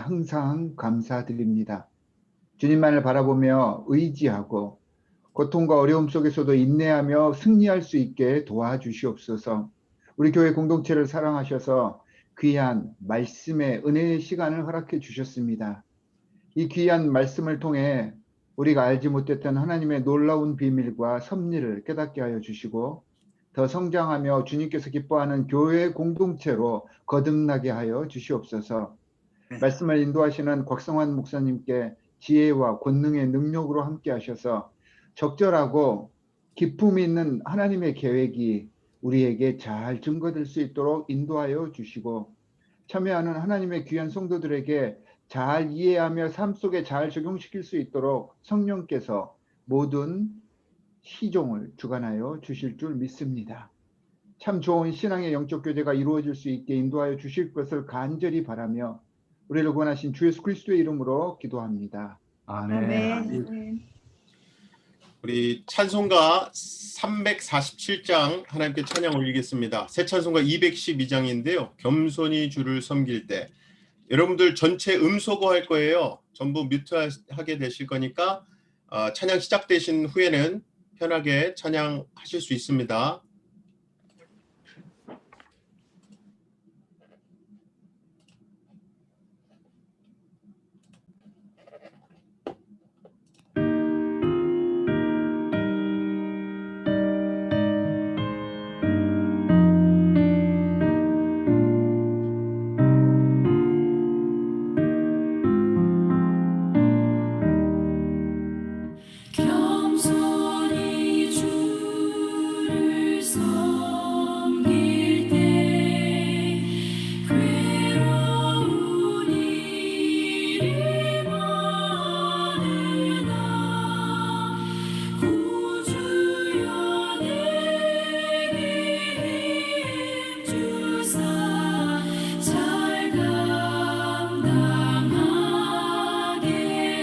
항상 감사드립니다. 주님만을 바라보며 의지하고 고통과 어려움 속에서도 인내하며 승리할 수 있게 도와주시옵소서. 우리 교회 공동체를 사랑하셔서 귀한 말씀의 은혜의 시간을 허락해 주셨습니다. 이 귀한 말씀을 통해 우리가 알지 못했던 하나님의 놀라운 비밀과 섭리를 깨닫게 하여 주시고 더 성장하며 주님께서 기뻐하는 교회 공동체로 거듭나게 하여 주시옵소서. 말씀을 인도하시는 곽성환 목사님께 지혜와 권능의 능력으로 함께 하셔서 적절하고 기품 있는 하나님의 계획이 우리에게 잘 증거될 수 있도록 인도하여 주시고 참여하는 하나님의 귀한 성도들에게 잘 이해하며 삶 속에 잘 적용시킬 수 있도록 성령께서 모든 시종을 주관하여 주실 줄 믿습니다. 참 좋은 신앙의 영적 교제가 이루어질 수 있게 인도하여 주실 것을 간절히 바라며 우리를 구원하신 주 예수 그리스도의 이름으로 기도합니다. 아멘. 우리 찬송가 347장 하나님께 찬양 올리겠습니다. 새 찬송가 212장인데요. 겸손히 주를 섬길 때. 여러분들 전체 음소거 할 거예요. 전부 뮤트하게 되실 거니까 찬양 시작되신 후에는 편하게 찬양하실 수 있습니다. 겸손히 주를 섬길 때 괴로운 일이 많으나 구주여 내게 힘주사 잘 감당하게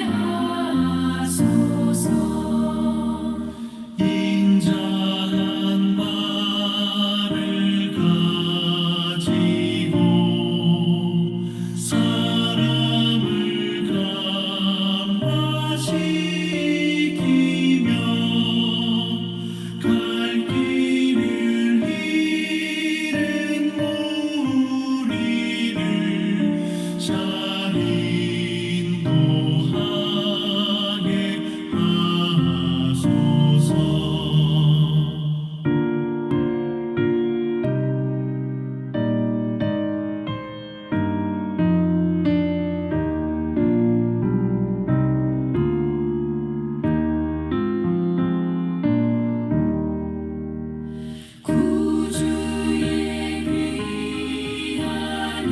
하소서. 인자한 말을 가지고 사람을 감화시키며 갈 길을 잃은 무리를 잘 인도하게 하소서. 구주의 귀한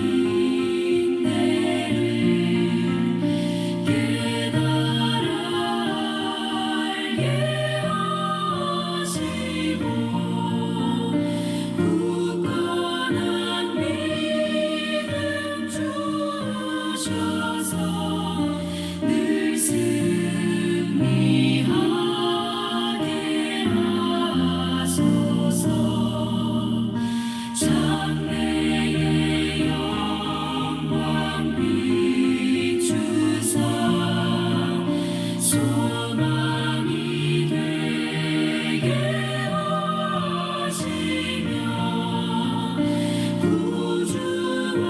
인내를 깨달아 알게 하시고 굳건한 믿음 주셔서 늘 승리하게 하소서. 장래의 영광 비추사 소망이 되게 하시며 구주와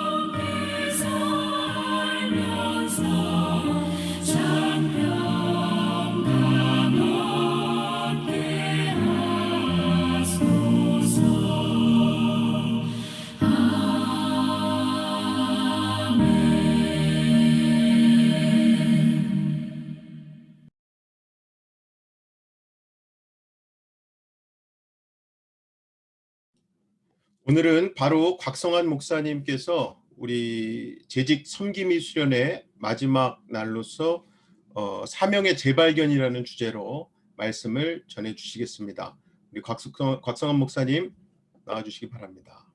함께 살면서 장평강 얻게 하소서. 오늘은 바로 곽성환 목사님께서 우리 재직 섬김이 수련의 마지막 날로서 사명의 재발견이라는 주제로 말씀을 전해 주시겠습니다. 우리 곽성환 목사님 나와주시기 바랍니다.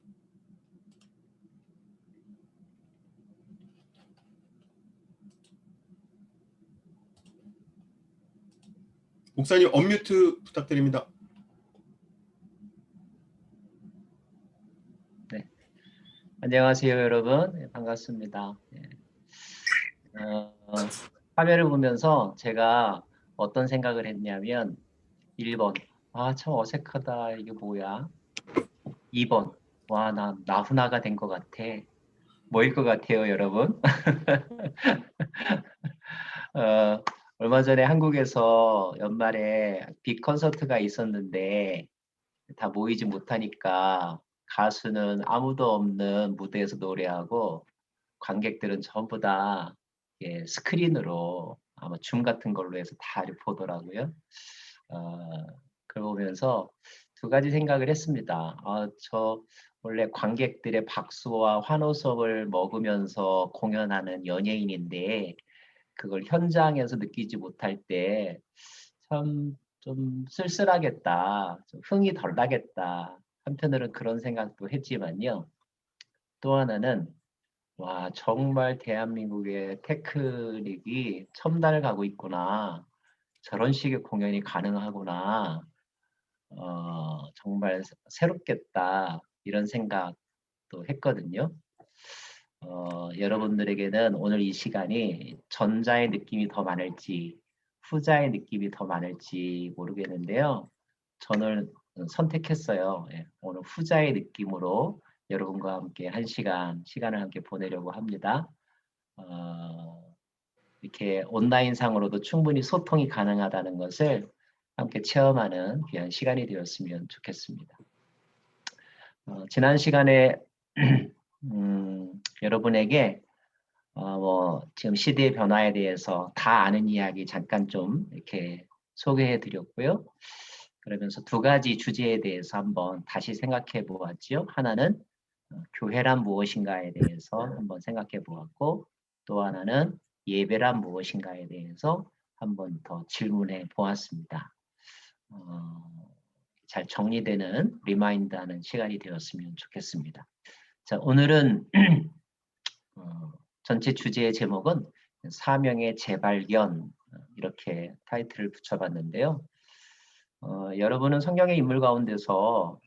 목사님 언뮤트 부탁드립니다. 안녕하세요, 여러분. 네, 반갑습니다. 예. 화면을 보면서 제가 어떤 생각을 했냐면 1번, 아, 참 어색하다. 이게 뭐야? 2번, 와, 나 나훈아가 된 것 같아. 뭐일 것 같아요, 여러분? 얼마 전에 한국에서 연말에 빅 콘서트가 있었는데 다 모이지 못하니까 가수는 아무도 없는 무대에서 노래하고 관객들은 전부 다 스크린으로 아마 줌 같은 걸로 해서 다 이렇게 보더라고요. 그걸 보면서 두 가지 생각을 했습니다. 저 원래 관객들의 박수와 환호성을 먹으면서 공연하는 연예인인데 그걸 현장에서 느끼지 못할 때 참 좀 쓸쓸하겠다, 좀 흥이 덜 나겠다. 한편으로는 그런 생각도 했지만요. 또 하나는 와, 정말 대한민국의 테크닉이 첨단을 가고 있구나. 저런 식의 공연이 가능하구나. 정말 새롭겠다. 이런 생각도 했거든요. 여러분들에게는 오늘 이 시간이 전자의 느낌이 더 많을지 후자의 느낌이 더 많을지 모르겠는데요. 저는 선택했어요. 예, 오늘 후자의 느낌으로 여러분과 함께 한 시간을 함께 보내려고 합니다. 이렇게 온라인상으로도 충분히 소통이 가능하다는 것을 함께 체험하는 귀한 시간이 되었으면 좋겠습니다. 지난 시간에 여러분에게 지금 시대의 변화에 대해서 다 아는 이야기 잠깐 좀 이렇게 소개해 드렸고요. 그러면서 두 가지 주제에 대해서 한번 다시 생각해 보았죠. 하나는 교회란 무엇인가에 대해서 한번 생각해 보았고, 또 하나는 예배란 무엇인가에 대해서 한번 더 질문해 보았습니다. 잘 정리되는 리마인드하는 시간이 되었으면 좋겠습니다. 자, 오늘은 전체 주제의 제목은 사명의 재발견, 이렇게 타이틀을 붙여봤는데요. 여러분은 성경의 인물 가운데서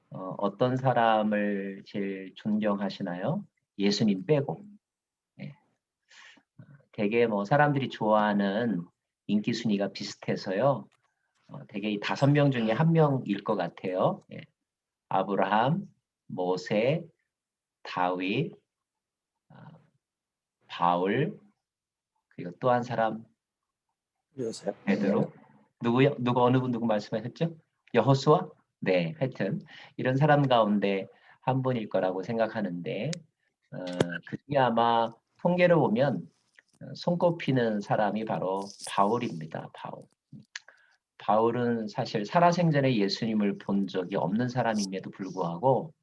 어떤 사람을 제일 존경하시나요? 예수님 빼고. 예. 되게 사람들이 좋아하는 인기 순위가 비슷해서요. 되게 이 5명 중에 1명일 것 같아요. 예. 아브라함, 모세, 다윗, 바울, 그리고 또 한 사람 요셉. 베드로. 누구요? 누구 말씀하셨죠? 여호수아? 네, 하여튼 이런 사람 가운데 한 분일 거라고 생각하는데 그중에 아마 통계를 보면 손꼽히는 사람이 바로 바울입니다. 바울은 사실 살아생전에 예수님을 본 적이 없는 사람임에도 불구하고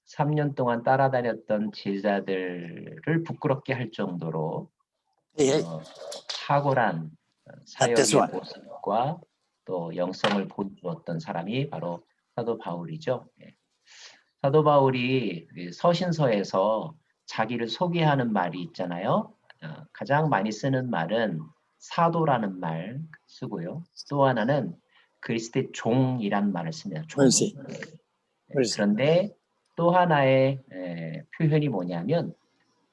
3년 동안 따라다녔던 제자들을 부끄럽게 할 정도로 예, 탁월한 사역의 대수환. 모습과 또 영성을 보여주었던 사람이 바로 사도 바울이죠. 예. 사도 바울이 서신서에서 자기를 소개하는 말이 있잖아요. 가장 많이 쓰는 말은 사도라는 말 쓰고요. 또 하나는 그리스도의 종이란 말을 씁니다. 종. 멀시. 그런데 또 하나의 표현이 뭐냐면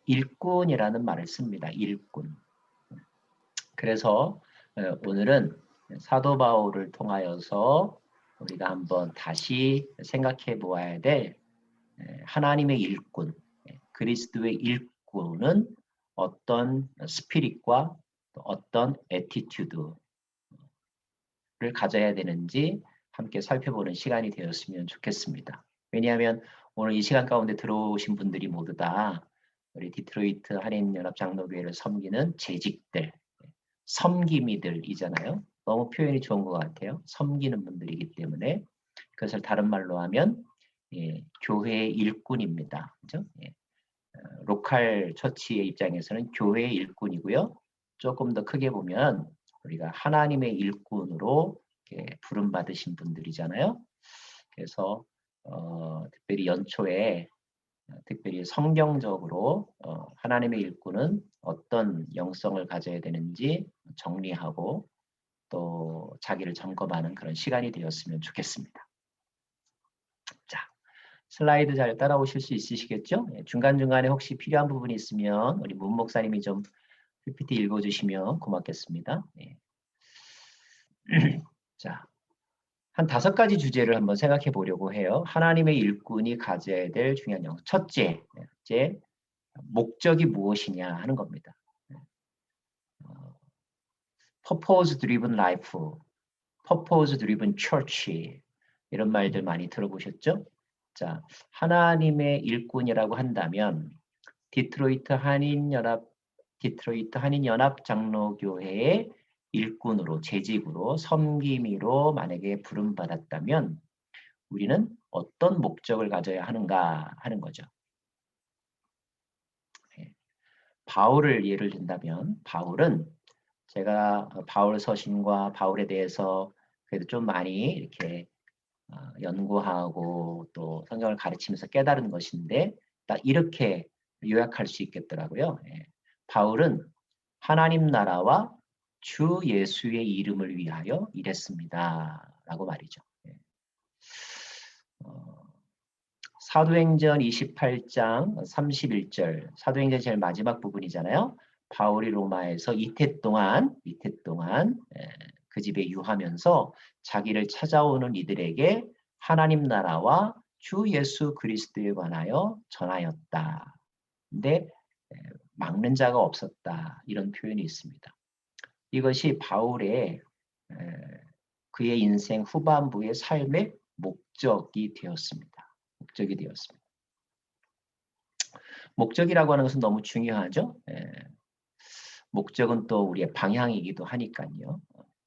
일꾼이라는 말을 씁니다. 일꾼. 그래서 오늘은 사도 바울을 통하여서 우리가 한번 다시 생각해 보아야 될 하나님의 일꾼, 그리스도의 일꾼은 어떤 스피릿과 어떤 애티튜드를 가져야 되는지 함께 살펴보는 시간이 되었으면 좋겠습니다. 왜냐하면 오늘 이 시간 가운데 들어오신 분들이 모두 다 우리 디트로이트 한인연합 장로교회를 섬기는 재직들, 섬김이들이잖아요. 너무 표현이 좋은 것 같아요. 섬기는 분들이기 때문에 그것을 다른 말로 하면 교회의 일꾼입니다. 그죠? 로컬 처치의 입장에서는 교회의 일꾼이고요. 조금 더 크게 보면 우리가 하나님의 일꾼으로 부름받으신 분들이잖아요. 그래서 특별히 연초에 특별히 성경적으로 하나님의 일꾼은 어떤 영성을 가져야 되는지 정리하고 또 자기를 점검하는 그런 시간이 되었으면 좋겠습니다. 자, 슬라이드 잘 따라오실 수 있으시겠죠? 중간중간에 혹시 필요한 부분이 있으면 우리 문 목사님이 좀 PPT 읽어주시면 고맙겠습니다. 네. 자, 한 5가지 주제를 한번 생각해 보려고 해요. 하나님의 일꾼이 가져야 될 중요한 영역. 첫째, 목적이 무엇이냐 하는 겁니다. Purpose driven life, Purpose driven church 이런 말들 많이 들어보셨죠? 자, 하나님의 일꾼이라고 한다면 디트로이트 한인연합 장로교회의 일꾼으로 재직으로 섬김이로 만약에 부름받았다면 우리는 어떤 목적을 가져야 하는가 하는 거죠. 바울을 예를 든다면 바울은 제가 바울 서신과 바울에 대해서 그래도 좀 많이 이렇게 연구하고 또 성경을 가르치면서 깨달은 것인데 딱 이렇게 요약할 수 있겠더라고요. 바울은 하나님 나라와 주 예수의 이름을 위하여 일했습니다. 라고 말이죠. 사도행전 28장 31절, 사도행전 제일 마지막 부분이잖아요. 바울이 로마에서 이태 동안 그 집에 유하면서 자기를 찾아오는 이들에게 하나님 나라와 주 예수 그리스도에 관하여 전하였다. 근데 막는 자가 없었다. 이런 표현이 있습니다. 이것이 바울의 그의 인생 후반부의 삶의 목적이 되었습니다. 목적이라고 하는 것은 너무 중요하죠. 목적은 또 우리의 방향이기도 하니까요.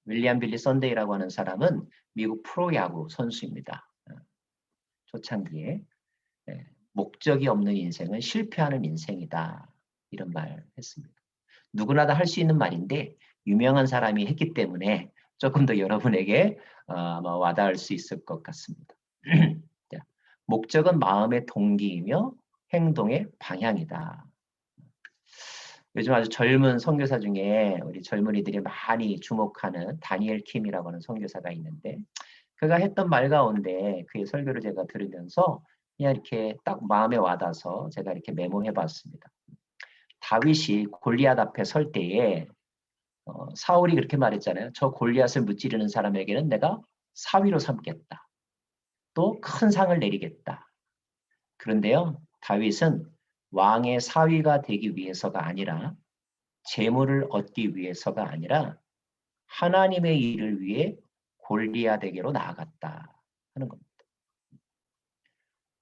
윌리엄 빌리 선데이라고 하는 사람은 미국 프로야구 선수입니다. 초창기에 목적이 없는 인생은 실패하는 인생이다. 이런 말을 했습니다. 누구나 다 할 수 있는 말인데 유명한 사람이 했기 때문에 조금 더 여러분에게 아마 와닿을 수 있을 것 같습니다. 목적은 마음의 동기이며 행동의 방향이다. 요즘 아주 젊은 선교사 중에 우리 젊은이들이 많이 주목하는 다니엘 킴이라고 하는 선교사가 있는데 그가 했던 말 가운데 그의 설교를 제가 들으면서 그냥 이렇게 딱 마음에 와닿아서 제가 이렇게 메모해 봤습니다. 다윗이 골리앗 앞에 설 때에 사울이 그렇게 말했잖아요. 저 골리앗을 무찌르는 사람에게는 내가 사위로 삼겠다. 또 큰 상을 내리겠다. 그런데요, 다윗은 왕의 사위가 되기 위해서가 아니라 재물을 얻기 위해서가 아니라 하나님의 일을 위해 골리앗에게로 나아갔다 하는 겁니다.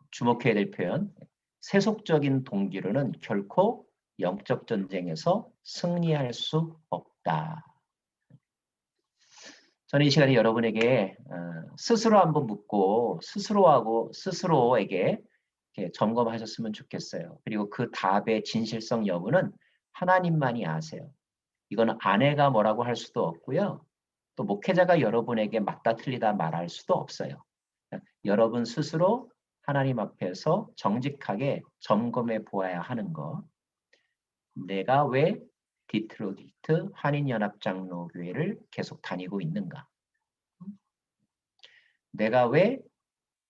주목해야 될 표현, 세속적인 동기로는 결코 영적 전쟁에서 승리할 수 없다. 저는 이 시간에 여러분에게 스스로 한번 묻고 스스로에게 이렇게 점검하셨으면 좋겠어요. 그리고 그 답의 진실성 여부는 하나님만이 아세요. 이거는 아내가 뭐라고 할 수도 없고요. 또 목회자가 여러분에게 맞다 틀리다 말할 수도 없어요. 여러분 스스로 하나님 앞에서 정직하게 점검해 보아야 하는 것. 내가 왜 디트로이트 한인연합장로교회를 계속 다니고 있는가? 내가 왜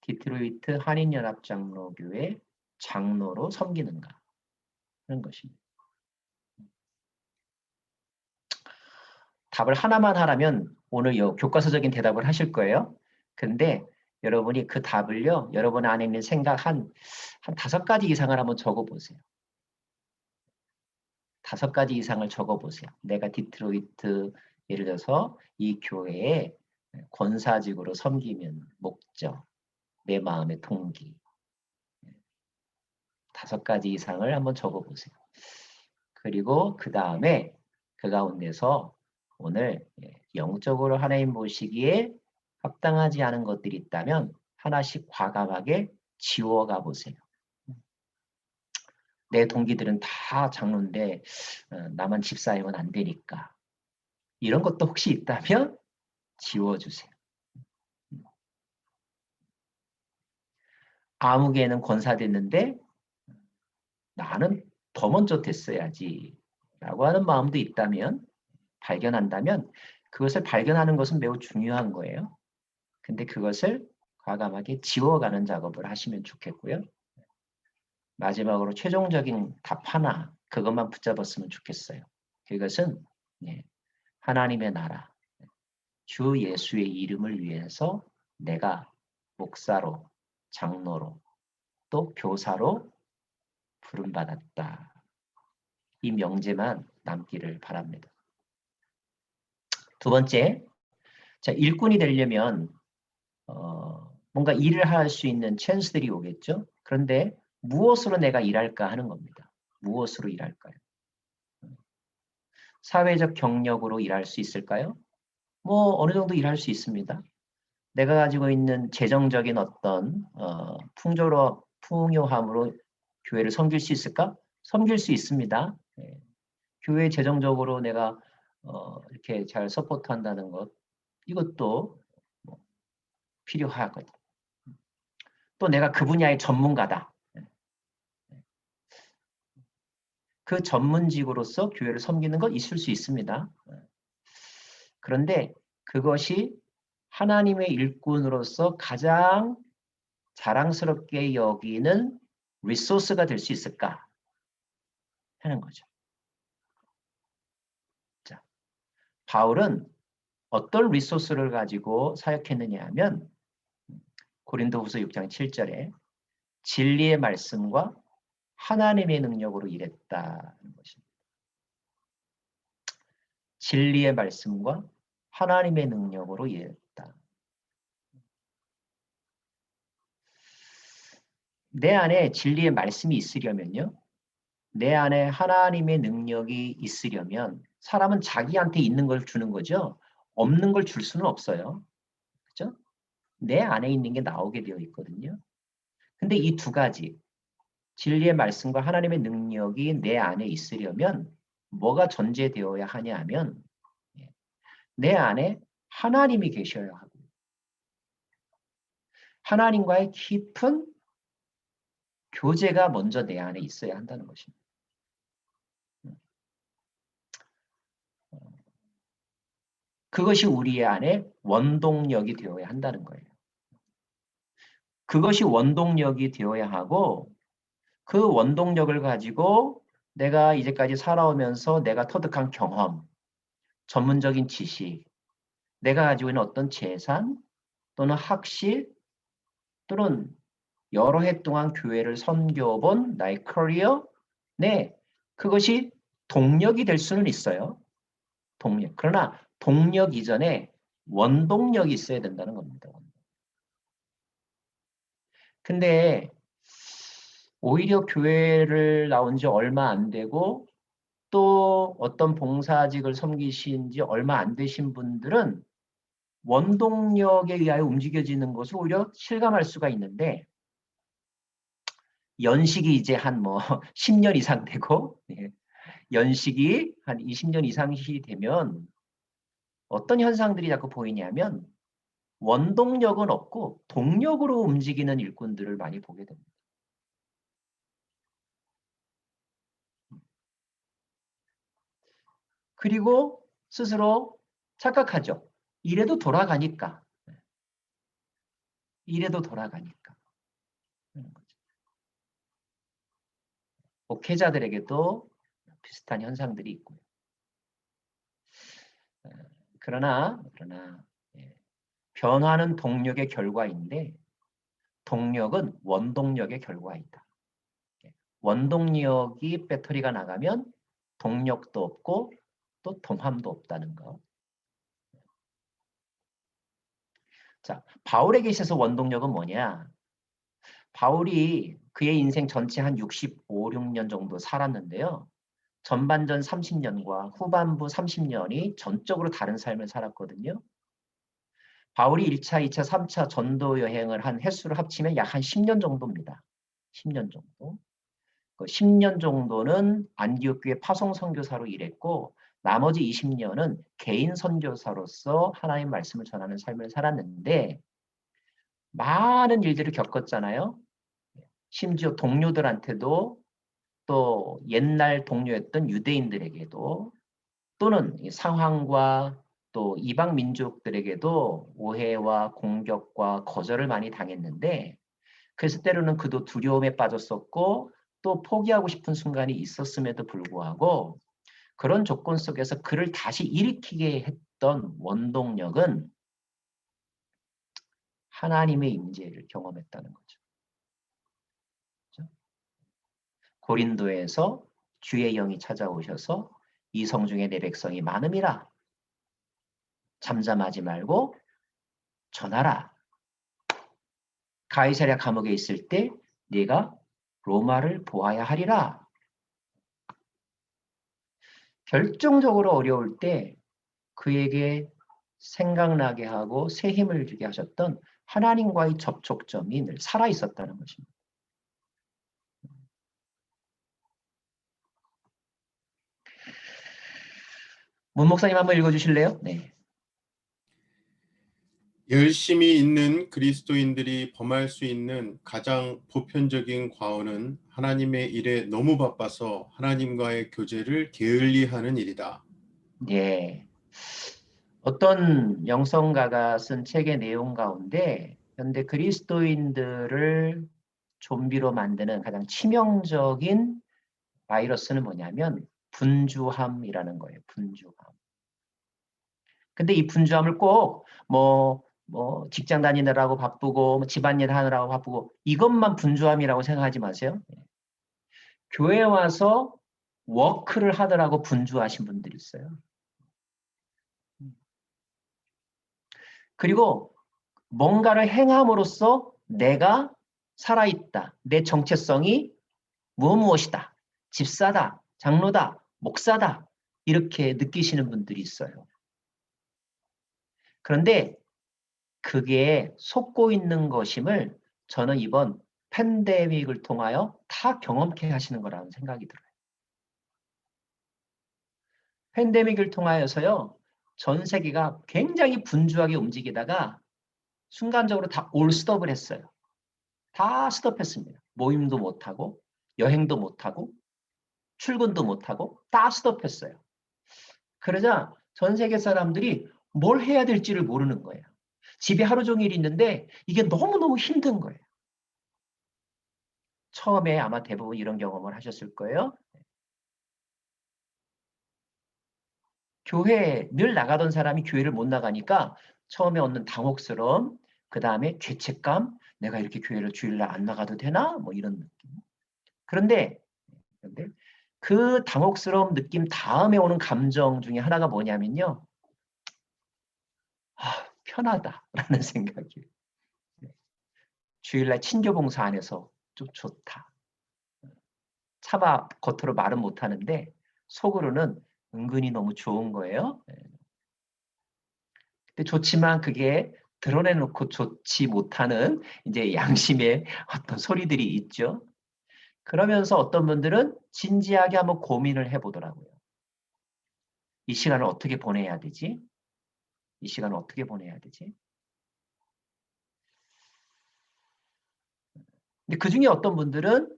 디트로이트 한인연합장로교회 장로로 섬기는가? 하는 것입니다. 답을 하나만 하라면 오늘 교과서적인 대답을 하실 거예요. 근데 여러분이 그 답을요, 여러분 안에 있는 생각 한 5가지 이상을 한번 적어보세요. 5가지 이상을 적어보세요. 내가 디트로이트, 예를 들어서 이 교회에 권사직으로 섬기면 목적, 내 마음의 동기. 5가지 이상을 한번 적어보세요. 그리고 그 다음에 그 가운데서 오늘 영적으로 하나님 보시기에 합당하지 않은 것들이 있다면 하나씩 과감하게 지워가 보세요. 내 동기들은 다 장로인데 나만 집사이면 안 되니까. 이런 것도 혹시 있다면 지워주세요. 아무개는 권사됐는데 나는 더 먼저 됐어야지 라고 하는 마음도 있다면, 발견한다면 그것을 발견하는 것은 매우 중요한 거예요. 근데 그것을 과감하게 지워가는 작업을 하시면 좋겠고요. 마지막으로 최종적인 답 하나, 그것만 붙잡았으면 좋겠어요. 그것은 하나님의 나라, 주 예수의 이름을 위해서 내가 목사로, 장로로, 또 교사로 부름받았다. 이 명제만 남기를 바랍니다. 두 번째, 자, 일꾼이 되려면 뭔가 일을 할 수 있는 찬스들이 오겠죠. 그런데 무엇으로 내가 일할까 하는 겁니다. 무엇으로 일할까요? 사회적 경력으로 일할 수 있을까요? 뭐 어느 정도 일할 수 있습니다. 내가 가지고 있는 재정적인 어떤 풍요함으로 교회를 섬길 수 있을까? 섬길 수 있습니다. 교회 재정적으로 내가 이렇게 잘 서포트한다는 것, 이것도 필요하거든. 또 내가 그 분야의 전문가다. 그 전문직으로서 교회를 섬기는 것 있을 수 있습니다. 그런데 그것이 하나님의 일꾼으로서 가장 자랑스럽게 여기는 리소스가 될 수 있을까 하는 거죠. 자, 바울은 어떤 리소스를 가지고 사역했느냐 하면 고린도후서 6장 7절에 진리의 말씀과 하나님의 능력으로 일했다는 것입니다. 진리의 말씀과 하나님의 능력으로 일했다. 내 안에 진리의 말씀이 있으려면요. 내 안에 하나님의 능력이 있으려면 사람은 자기한테 있는 걸 주는 거죠. 없는 걸 줄 수는 없어요. 그렇죠? 내 안에 있는 게 나오게 되어 있거든요. 근데 이 두 가지, 진리의 말씀과 하나님의 능력이 내 안에 있으려면 뭐가 전제되어야 하냐 하면 내 안에 하나님이 계셔야 하고 하나님과의 깊은 교제가 먼저 내 안에 있어야 한다는 것입니다. 그것이 우리 안에 원동력이 되어야 한다는 거예요. 그것이 원동력이 되어야 하고 그 원동력을 가지고 내가 이제까지 살아오면서 내가 터득한 경험, 전문적인 지식, 내가 가지고 있는 어떤 재산 또는 학식 또는 여러 해 동안 교회를 섬겨본 나의 커리어, 그것이 동력이 될 수는 있어요. 동력. 그러나 동력 이전에 원동력이 있어야 된다는 겁니다. 근데 오히려 교회를 나온 지 얼마 안 되고 또 어떤 봉사직을 섬기신 지 얼마 안 되신 분들은 원동력에 의하여 움직여지는 것을 오히려 실감할 수가 있는데 연식이 이제 한 10년 이상 되고 연식이 한 20년 이상이 되면 어떤 현상들이 자꾸 보이냐면 원동력은 없고 동력으로 움직이는 일꾼들을 많이 보게 됩니다. 그리고 스스로 착각하죠. 이래도 돌아가니까. 이래도 돌아가니까. 목회자들에게도 비슷한 현상들이 있고요. 그러나 변화는 동력의 결과인데 동력은 원동력의 결과이다. 원동력이 배터리가 나가면 동력도 없고 또 동함도 없다는 거. 자, 바울에게 있어서 원동력은 뭐냐? 바울이 그의 인생 전체 한 65, 6년 정도 살았는데요. 전반전 30년과 후반부 30년이 전적으로 다른 삶을 살았거든요. 바울이 1차, 2차, 3차 전도 여행을 한 횟수를 합치면 약 한 10년 정도입니다. 10년 정도. 그 10년 정도는 안디옥 교회 파송 선교사로 일했고 나머지 20년은 개인 선교사로서 하나님 말씀을 전하는 삶을 살았는데 많은 일들을 겪었잖아요. 심지어 동료들한테도 또 옛날 동료였던 유대인들에게도 또는 이 상황과 또 이방 민족들에게도 오해와 공격과 거절을 많이 당했는데 그래서 때로는 그도 두려움에 빠졌었고 또 포기하고 싶은 순간이 있었음에도 불구하고 그런 조건 속에서 그를 다시 일으키게 했던 원동력은 하나님의 임재를 경험했다는 거죠. 그렇죠? 고린도에서 주의 영이 찾아오셔서 이 성 중에 내 백성이 많음이라 잠잠하지 말고 전하라. 가이사랴 감옥에 있을 때 네가 로마를 보아야 하리라. 결정적으로 어려울 때 그에게 생각나게 하고 새 힘을 주게 하셨던 하나님과의 접촉점이 늘 살아 있었다는 것입니다. 문 목사님 한번 읽어주실래요? 네. 열심히 있는 그리스도인들이 범할 수 있는 가장 보편적인 과오는 하나님의 일에 너무 바빠서 하나님과의 교제를 게을리하는 일이다. 네. 어떤 영성가가 쓴 책의 내용 가운데 현대 그리스도인들을 좀비로 만드는 가장 치명적인 바이러스는 뭐냐면 분주함이라는 거예요. 분주함. 근데 이 분주함을 꼭 직장 다니느라고 바쁘고 뭐 집안일 하느라고 바쁘고 이것만 분주함이라고 생각하지 마세요. 교회 와서 워크를 하느라고 분주하신 분들이 있어요. 그리고 뭔가를 행함으로써 내가 살아있다. 내 정체성이 무엇이다. 집사다. 장로다. 목사다. 이렇게 느끼시는 분들이 있어요. 그런데 그게 속고 있는 것임을 저는 이번 팬데믹을 통하여 다 경험케 하시는 거라는 생각이 들어요. 팬데믹을 통하여서요. 전 세계가 굉장히 분주하게 움직이다가 순간적으로 다 올 스톱을 했어요. 다 스톱했습니다. 모임도 못하고 여행도 못하고 출근도 못하고 다 스톱했어요. 그러자 전 세계 사람들이 뭘 해야 될지를 모르는 거예요. 집에 하루 종일 있는데 이게 너무너무 힘든 거예요. 처음에 아마 대부분 이런 경험을 하셨을 거예요. 교회 늘 나가던 사람이 교회를 못 나가니까 처음에 얻는 당혹스러움, 그 다음에 죄책감, 내가 이렇게 교회를 주일날 안 나가도 되나? 뭐 이런 느낌. 그런데 그 당혹스러운 느낌 다음에 오는 감정 중에 하나가 뭐냐면요. 편하다라는 생각이에요. 주일날 친교봉사 안 해서 좀 좋다. 차마 겉으로 말은 못하는데 속으로는 은근히 너무 좋은 거예요. 근데 좋지만 그게 드러내놓고 좋지 못하는 이제 양심의 어떤 소리들이 있죠. 그러면서 어떤 분들은 진지하게 한번 고민을 해보더라고요. 이 시간을 어떻게 보내야 되지? 이 시간을 어떻게 보내야 되지? 근데 그중에 어떤 분들은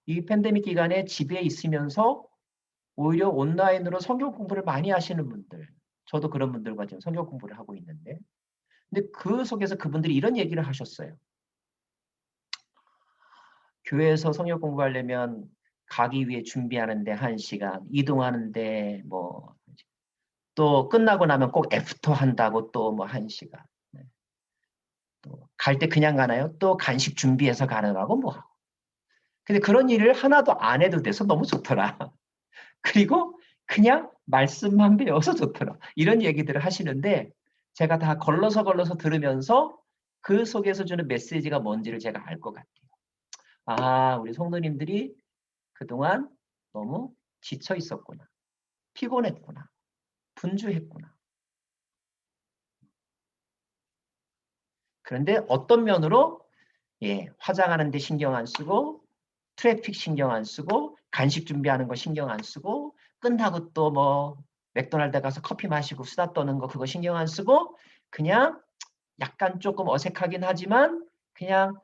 이 팬데믹 기간에 집에 있으면서 오히려 온라인으로 성경 공부를 많이 하시는 분들, 저도 그런 분들과 지금 성경 공부를 하고 있는데, 근데 그 속에서 그분들이 이런 얘기를 하셨어요. 교회에서 성경 공부하려면 가기 위해 준비하는데 1시간, 이동하는데 또 끝나고 나면 꼭 애프터 한다고 또 1시간. 또 갈 때 그냥 가나요? 또 간식 준비해서 가느라고 하고. 근데 그런 일을 하나도 안 해도 돼서 너무 좋더라. 그리고 그냥 말씀만 배워서 좋더라. 이런 얘기들을 하시는데 제가 다 걸러서 들으면서 그 속에서 주는 메시지가 뭔지를 제가 알 것 같아요. 우리 성도님들이 그동안 너무 지쳐 있었구나. 피곤했구나. 분주했구나. 그런데 어떤 면으로 화장하는 데 신경 안 쓰고 트래픽 신경 안 쓰고 간식 준비하는 거 신경 안 쓰고 끝나고 또 맥도날드 가서 커피 마시고 수다 떠는 거 그거 신경 안 쓰고 그냥 약간 조금 어색하긴 하지만 그냥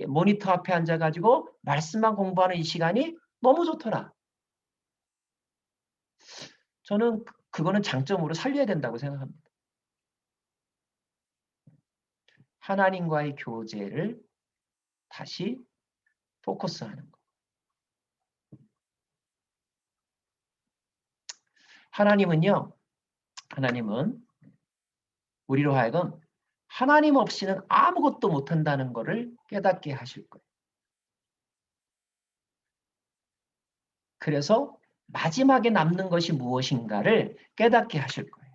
모니터 앞에 앉아가지고 말씀만 공부하는 이 시간이 너무 좋더라. 저는 그거는 장점으로 살려야 된다고 생각합니다. 하나님과의 교제를 다시 포커스하는 것. 하나님은 우리로 하여금 하나님 없이는 아무것도 못한다는 것을 깨닫게 하실 거예요. 그래서 마지막에 남는 것이 무엇인가를 깨닫게 하실 거예요.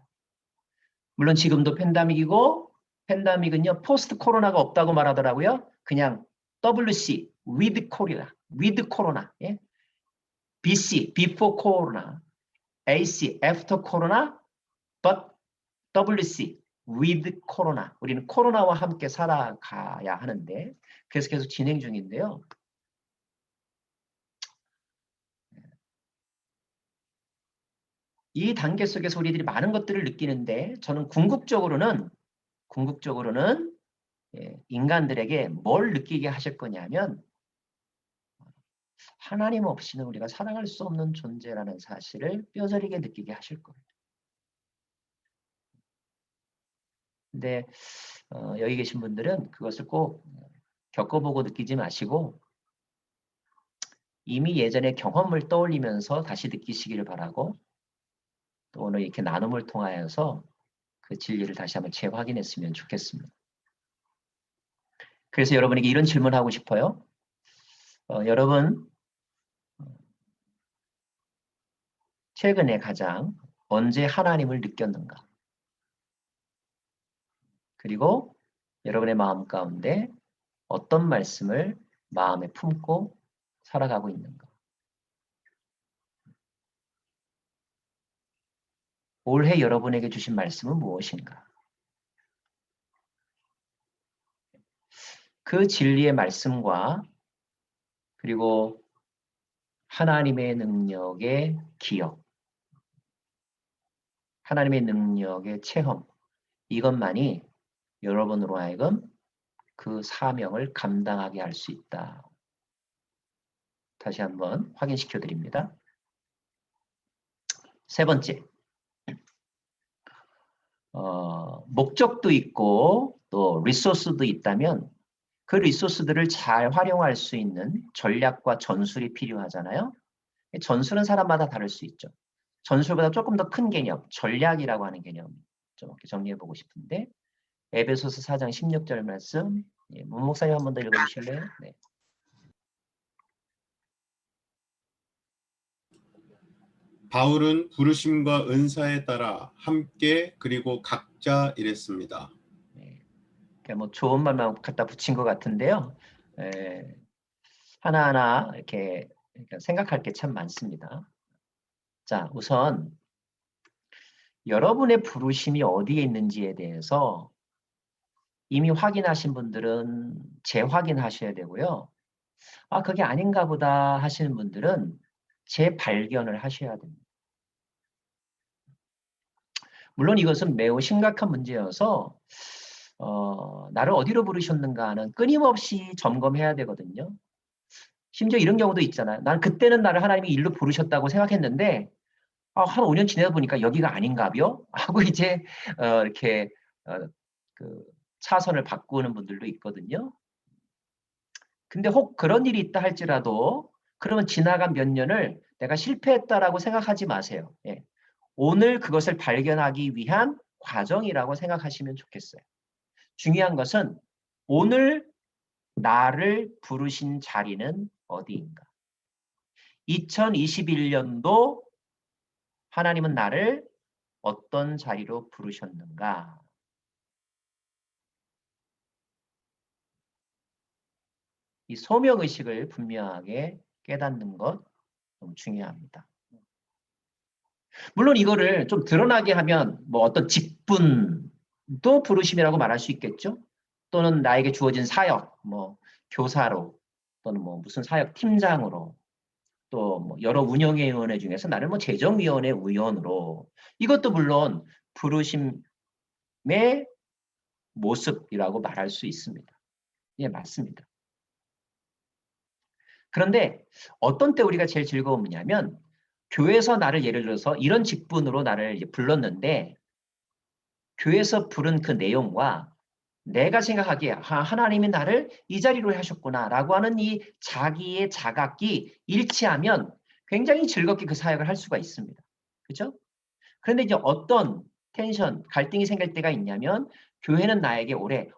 물론 지금도 팬데믹이고, 팬데믹은요 포스트 코로나가 없다고 말하더라고요. 그냥 WC, with 코로나, 예? BC, before corona, AC, after corona, but WC, with 코로나. 우리는 코로나와 함께 살아가야 하는데, 그래서 계속 진행 중인데요. 이 단계 속에서 우리들이 많은 것들을 느끼는데, 저는 궁극적으로는 인간들에게 뭘 느끼게 하실 거냐면, 하나님 없이는 우리가 살아갈 수 없는 존재라는 사실을 뼈저리게 느끼게 하실 거예요. 근데 여기 계신 분들은 그것을 꼭 겪어보고 느끼지 마시고 이미 예전의 경험을 떠올리면서 다시 느끼시기를 바라고, 또 오늘 이렇게 나눔을 통하여서 그 진리를 다시 한번 재확인했으면 좋겠습니다. 그래서 여러분에게 이런 질문하고 싶어요. 여러분 최근에 가장 언제 하나님을 느꼈는가? 그리고 여러분의 마음 가운데 어떤 말씀을 마음에 품고 살아가고 있는가? 올해 여러분에게 주신 말씀은 무엇인가? 그 진리의 말씀과 그리고 하나님의 능력의 기억, 하나님의 능력의 체험, 이것만이 여러분으로 하여금 그 사명을 감당하게 할 수 있다. 다시 한번 확인시켜 드립니다. 세 번째, 목적도 있고 또 리소스도 있다면 그 리소스들을 잘 활용할 수 있는 전략과 전술이 필요하잖아요. 전술은 사람마다 다를 수 있죠. 전술보다 조금 더 큰 개념, 전략이라고 하는 개념 좀 이렇게 정리해 보고 싶은데, 에베소서 4장 16절 말씀, 문 목사님 한 번 더 읽어주실래요? 네. 바울은 부르심과 은사에 따라 함께 그리고 각자 일했습니다. 네. 뭐 좋은 말만 갖다 붙인 것 같은데요. 하나하나 이렇게 생각할 게 참 많습니다. 자, 우선 여러분의 부르심이 어디에 있는지에 대해서 이미 확인하신 분들은 재확인하셔야 되고요. 아, 그게 아닌가 보다 하시는 분들은 재발견을 하셔야 됩니다. 물론 이것은 매우 심각한 문제여서 나를 어디로 부르셨는가 하는 끊임없이 점검해야 되거든요. 심지어 이런 경우도 있잖아요. 난 그때는 나를 하나님이 일로 부르셨다고 생각했는데 한 5년 지내다 보니까 여기가 아닌가벼? 하고 이제 이렇게 그 차선을 바꾸는 분들도 있거든요. 근데 혹 그런 일이 있다 할지라도 그러면 지나간 몇 년을 내가 실패했다라고 생각하지 마세요. 예. 오늘 그것을 발견하기 위한 과정이라고 생각하시면 좋겠어요. 중요한 것은 오늘 나를 부르신 자리는 어디인가? 2021년도 하나님은 나를 어떤 자리로 부르셨는가? 이 소명의식을 분명하게 깨닫는 것 너무 중요합니다. 물론 이거를 좀 드러나게 하면 뭐 어떤 직분도 부르심이라고 말할 수 있겠죠. 또는 나에게 주어진 사역, 뭐 교사로 또는 뭐 무슨 사역 팀장으로 또 뭐 여러 운영위원회 중에서 나를 뭐 재정위원회 위원으로, 이것도 물론 부르심의 모습이라고 말할 수 있습니다. 예, 맞습니다. 그런데 어떤 때 우리가 제일 즐거움이냐면 교회에서 나를 예를 들어서 이런 직분으로 나를 이제 불렀는데 교회에서 부른 그 내용과 내가 생각하기에 하나님이 나를 이 자리로 하셨구나 라고 하는 이 자기의 자각이 일치하면 굉장히 즐겁게 그 사역을 할 수가 있습니다. 그렇죠? 그런데 이제 어떤 텐션, 갈등이 생길 때가 있냐면 교회는 나에게 올해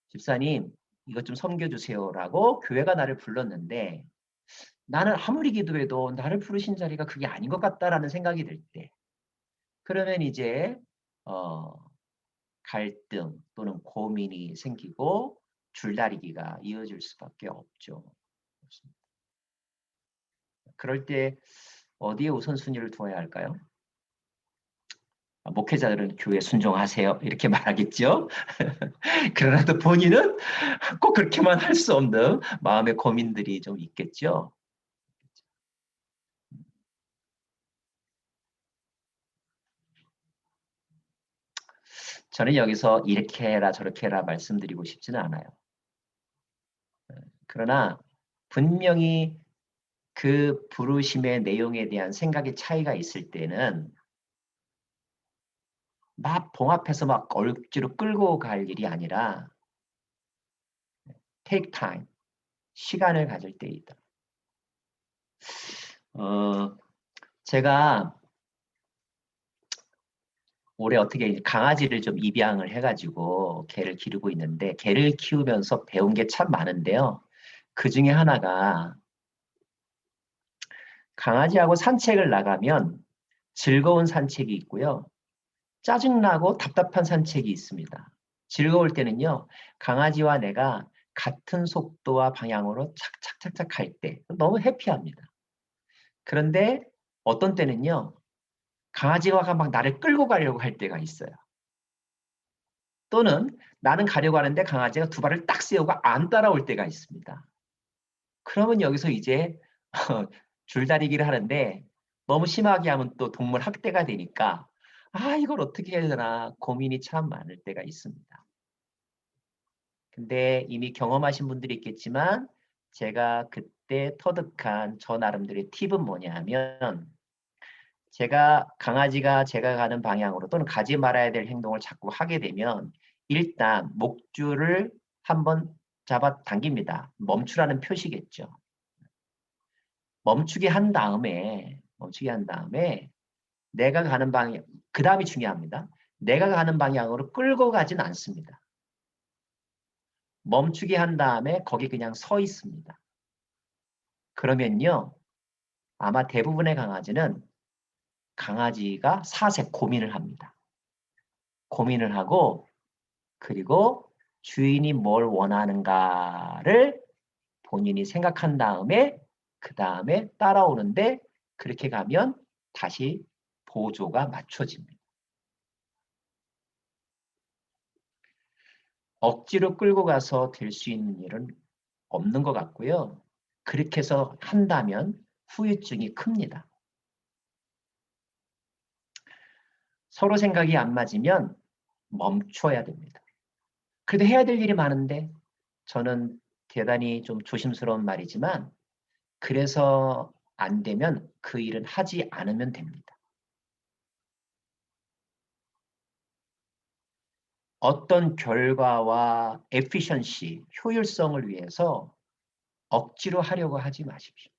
집사님 이것 좀 섬겨주세요라고 교회가 나를 불렀는데 나는 아무리 기도해도 나를 부르신 자리가 그게 아닌 것 같다라는 생각이 들 때 그러면 이제 갈등 또는 고민이 생기고 줄다리기가 이어질 수밖에 없죠. 그럴 때 어디에 우선순위를 두어야 할까요? 목회자들은 교회 순종하세요 이렇게 말하겠죠. 그러나 또 본인은 꼭 그렇게만 할 수 없는 마음의 고민들이 좀 있겠죠. 저는 여기서 이렇게 해라 저렇게 해라 말씀드리고 싶지는 않아요. 그러나 분명히 그 부르심의 내용에 대한 생각의 차이가 있을 때는 막 봉합해서 막 억지로 끌고 갈 일이 아니라 take time, 시간을 가질 때이다. 제가 올해 어떻게 강아지를 좀 입양을 해가지고 개를 기르고 있는데 개를 키우면서 배운 게 참 많은데요. 그 중에 하나가 강아지하고 산책을 나가면 즐거운 산책이 있고요. 짜증나고 답답한 산책이 있습니다. 즐거울 때는요. 강아지와 내가 같은 속도와 방향으로 착착착착 갈 때 너무 해피합니다. 그런데 어떤 때는요. 강아지가 막 나를 끌고 가려고 할 때가 있어요. 또는 나는 가려고 하는데 강아지가 두 발을 딱 세우고 안 따라올 때가 있습니다. 그러면 여기서 이제 줄다리기를 하는데 너무 심하게 하면 또 동물 학대가 되니까 이걸 어떻게 해야 되나 고민이 참 많을 때가 있습니다. 근데 이미 경험하신 분들이 있겠지만 제가 그때 터득한 저 나름대로의 팁은 뭐냐면 강아지가 제가 가는 방향으로 또는 가지 말아야 될 행동을 자꾸 하게 되면 일단 목줄을 한번 잡아 당깁니다. 멈추라는 표시겠죠. 멈추게 한 다음에 내가 가는 방향, 그 다음이 중요합니다. 내가 가는 방향으로 끌고 가진 않습니다. 멈추게 한 다음에 거기 그냥 서 있습니다. 그러면요. 아마 대부분의 강아지가 사색 고민을 합니다. 고민을 하고 그리고 주인이 뭘 원하는가를 본인이 생각한 다음에 그 다음에 따라오는데 그렇게 가면 다시 보조가 맞춰집니다. 억지로 끌고 가서 될 수 있는 일은 없는 것 같고요. 그렇게 해서 한다면 후유증이 큽니다. 서로 생각이 안 맞으면 멈춰야 됩니다. 그래도 해야 될 일이 많은데 저는 대단히 좀 조심스러운 말이지만 그래서 안 되면 그 일은 하지 않으면 됩니다. 어떤 결과와 efficiency, 효율성을 위해서 억지로 하려고 하지 마십시오.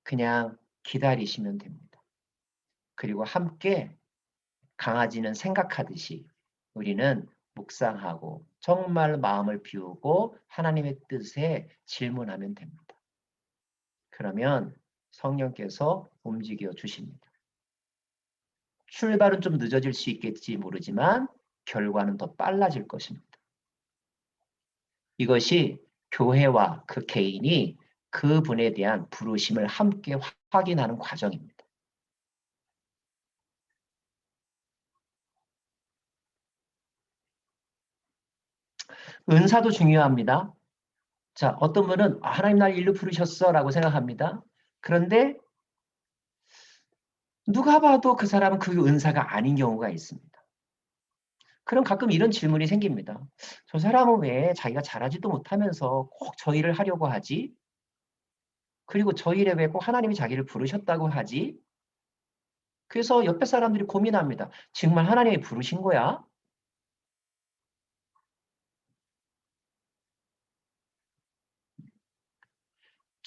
그냥 기다리시면 됩니다. 그리고 함께 강아지는 생각하듯이 우리는 묵상하고 정말 마음을 비우고 하나님의 뜻에 질문하면 됩니다. 그러면 성령께서 움직여 주십니다. 출발은 좀 늦어질 수 있겠지 모르지만 결과는 더 빨라질 것입니다. 이것이 교회와 그 개인이 그분에 대한 부르심을 함께 확인하는 과정입니다. 은사도 중요합니다. 자, 어떤 분은 하나님 날 일로 부르셨어 라고 생각합니다. 그런데 누가 봐도 그 사람은 그 은사가 아닌 경우가 있습니다. 그럼 가끔 이런 질문이 생깁니다. 저 사람은 왜 자기가 잘하지도 못하면서 꼭 저 일을 하려고 하지? 그리고 저 일에 왜 꼭 하나님이 자기를 부르셨다고 하지? 그래서 옆에 사람들이 고민합니다. 정말 하나님이 부르신 거야?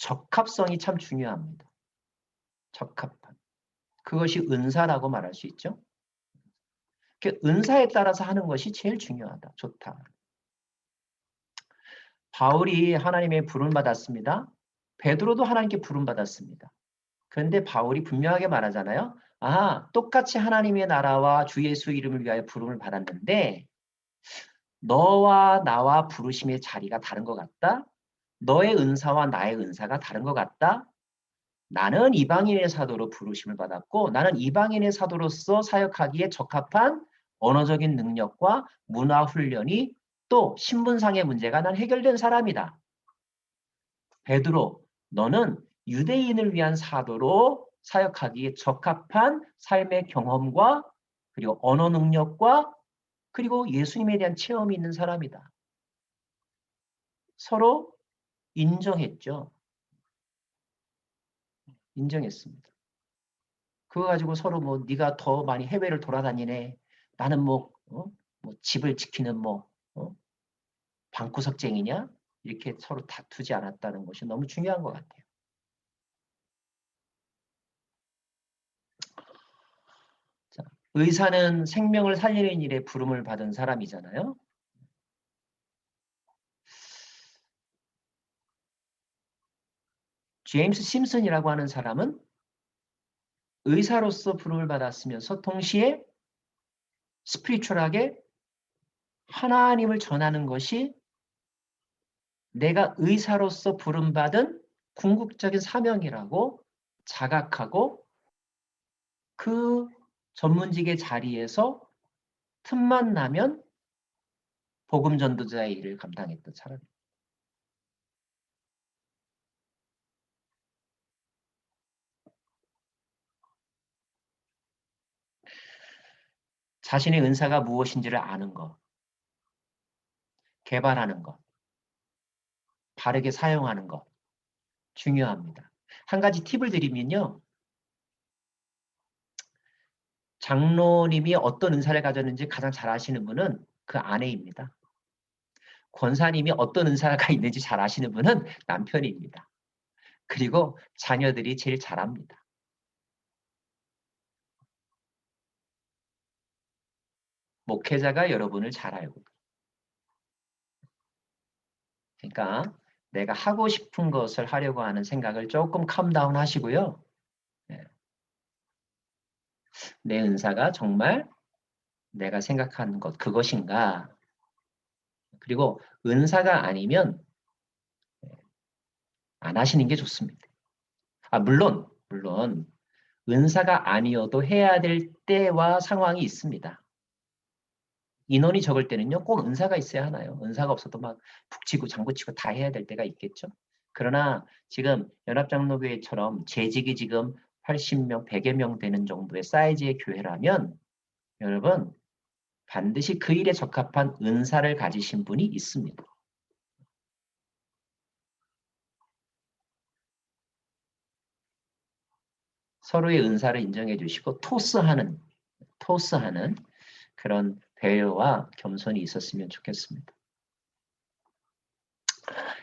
적합성이 참 중요합니다. 적합한. 그것이 은사라고 말할 수 있죠. 그 은사에 따라서 하는 것이 제일 중요하다. 좋다. 바울이 하나님의 부름을 받았습니다. 베드로도 하나님께 부름 받았습니다. 그런데 바울이 분명하게 말하잖아요. 아, 똑같이 하나님의 나라와 주 예수 이름을 위하여 부름을 받았는데 너와 나와 부르심의 자리가 다른 것 같다. 너의 은사와 나의 은사가 다른 것 같다. 나는 이방인의 사도로 부르심을 받았고 나는 이방인의 사도로서 사역하기에 적합한 언어적인 능력과 문화 훈련이 또 신분상의 문제가 난 해결된 사람이다. 베드로, 너는 유대인을 위한 사도로 사역하기에 적합한 삶의 경험과 그리고 언어 능력과 그리고 예수님에 대한 체험이 있는 사람이다. 서로 인정했죠. 인정했습니다. 그거 가지고 서로 뭐 네가 더 많이 해외를 돌아다니네. 나는 뭐 집을 지키는 방구석쟁이냐? 이렇게 서로 다투지 않았다는 것이 너무 중요한 것 같아요. 자, 의사는 생명을 살리는 일에 부름을 받은 사람이잖아요. 제임스 심슨이라고 하는 사람은 의사로서 부름을 받았으면서 동시에 스피리추얼하게 하나님을 전하는 것이 내가 의사로서 부름받은 궁극적인 사명이라고 자각하고 그 전문직의 자리에서 틈만 나면 복음 전도자의 일을 감당했던 사람입니다. 자신의 은사가 무엇인지를 아는 것, 개발하는 것, 바르게 사용하는 것 중요합니다. 한 가지 팁을 드리면요. 장로님이 어떤 은사를 가졌는지 가장 잘 아시는 분은 그 아내입니다. 권사님이 어떤 은사가 있는지 잘 아시는 분은 남편입니다. 그리고 자녀들이 제일 잘합니다. 목회자가 여러분을 잘 알고. 그러니까 내가 하고 싶은 것을 하려고 하는 생각을 조금 캄다운 하시고요. 내 은사가 정말 내가 생각하는 것 그것인가? 그리고 은사가 아니면 안 하시는 게 좋습니다. 물론 은사가 아니어도 해야 될 때와 상황이 있습니다. 인원이 적을 때는요, 꼭 은사가 있어야 하나요? 은사가 없어도 막 북치고 장구치고 다 해야 될 때가 있겠죠. 그러나 지금 연합장로교회처럼 재직이 지금 80명, 100여 명 되는 정도의 사이즈의 교회라면 여러분 반드시 그 일에 적합한 은사를 가지신 분이 있습니다. 서로의 은사를 인정해 주시고 토스하는 그런 배려와 겸손이 있었으면 좋겠습니다.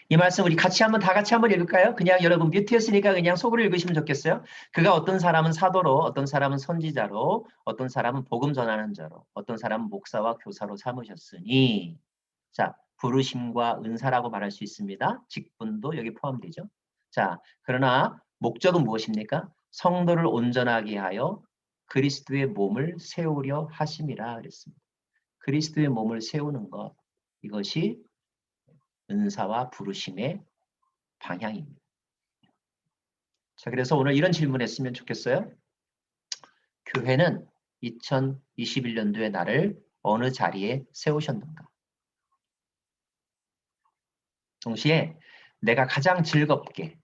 이 말씀 우리 다 같이 한번 읽을까요? 그냥 여러분 뮤트였으니까 그냥 속으로 읽으시면 좋겠어요. 그가 어떤 사람은 사도로, 어떤 사람은 선지자로, 어떤 사람은 복음 전하는 자로, 어떤 사람은 목사와 교사로 삼으셨으니 자, 부르심과 은사라고 말할 수 있습니다. 직분도 여기 포함되죠. 자, 그러나 목적은 무엇입니까? 성도를 온전하게 하여 그리스도의 몸을 세우려 하심이라 그랬습니다. 그리스도의 몸을 세우는 것, 이것이 은사와 부르심의 방향입니다. 자, 그래서 오늘 이런 질문했으면 좋겠어요. 교회는 2021년도에 나를 어느 자리에 세우셨는가? 동시에 내가 가장 즐겁게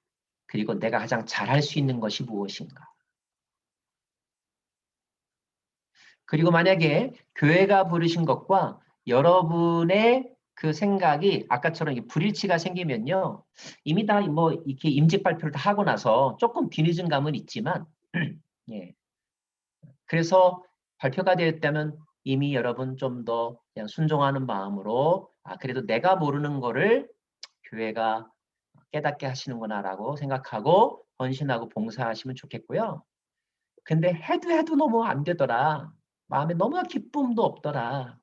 그리고 내가 가장 잘할 수 있는 것이 무엇인가? 그리고 만약에 교회가 부르신 것과 여러분의 그 생각이 아까처럼 불일치가 생기면요. 이미 다 뭐 이렇게 임직 발표를 다 하고 나서 조금 뒤늦은 감은 있지만 예. 그래서 발표가 되었다면 이미 여러분 좀 더 그냥 순종하는 마음으로 그래도 내가 모르는 거를 교회가 깨닫게 하시는구나라고 생각하고 헌신하고 봉사하시면 좋겠고요. 근데 해도 너무 안 되더라. 마음에 너무 기쁨도 없더라.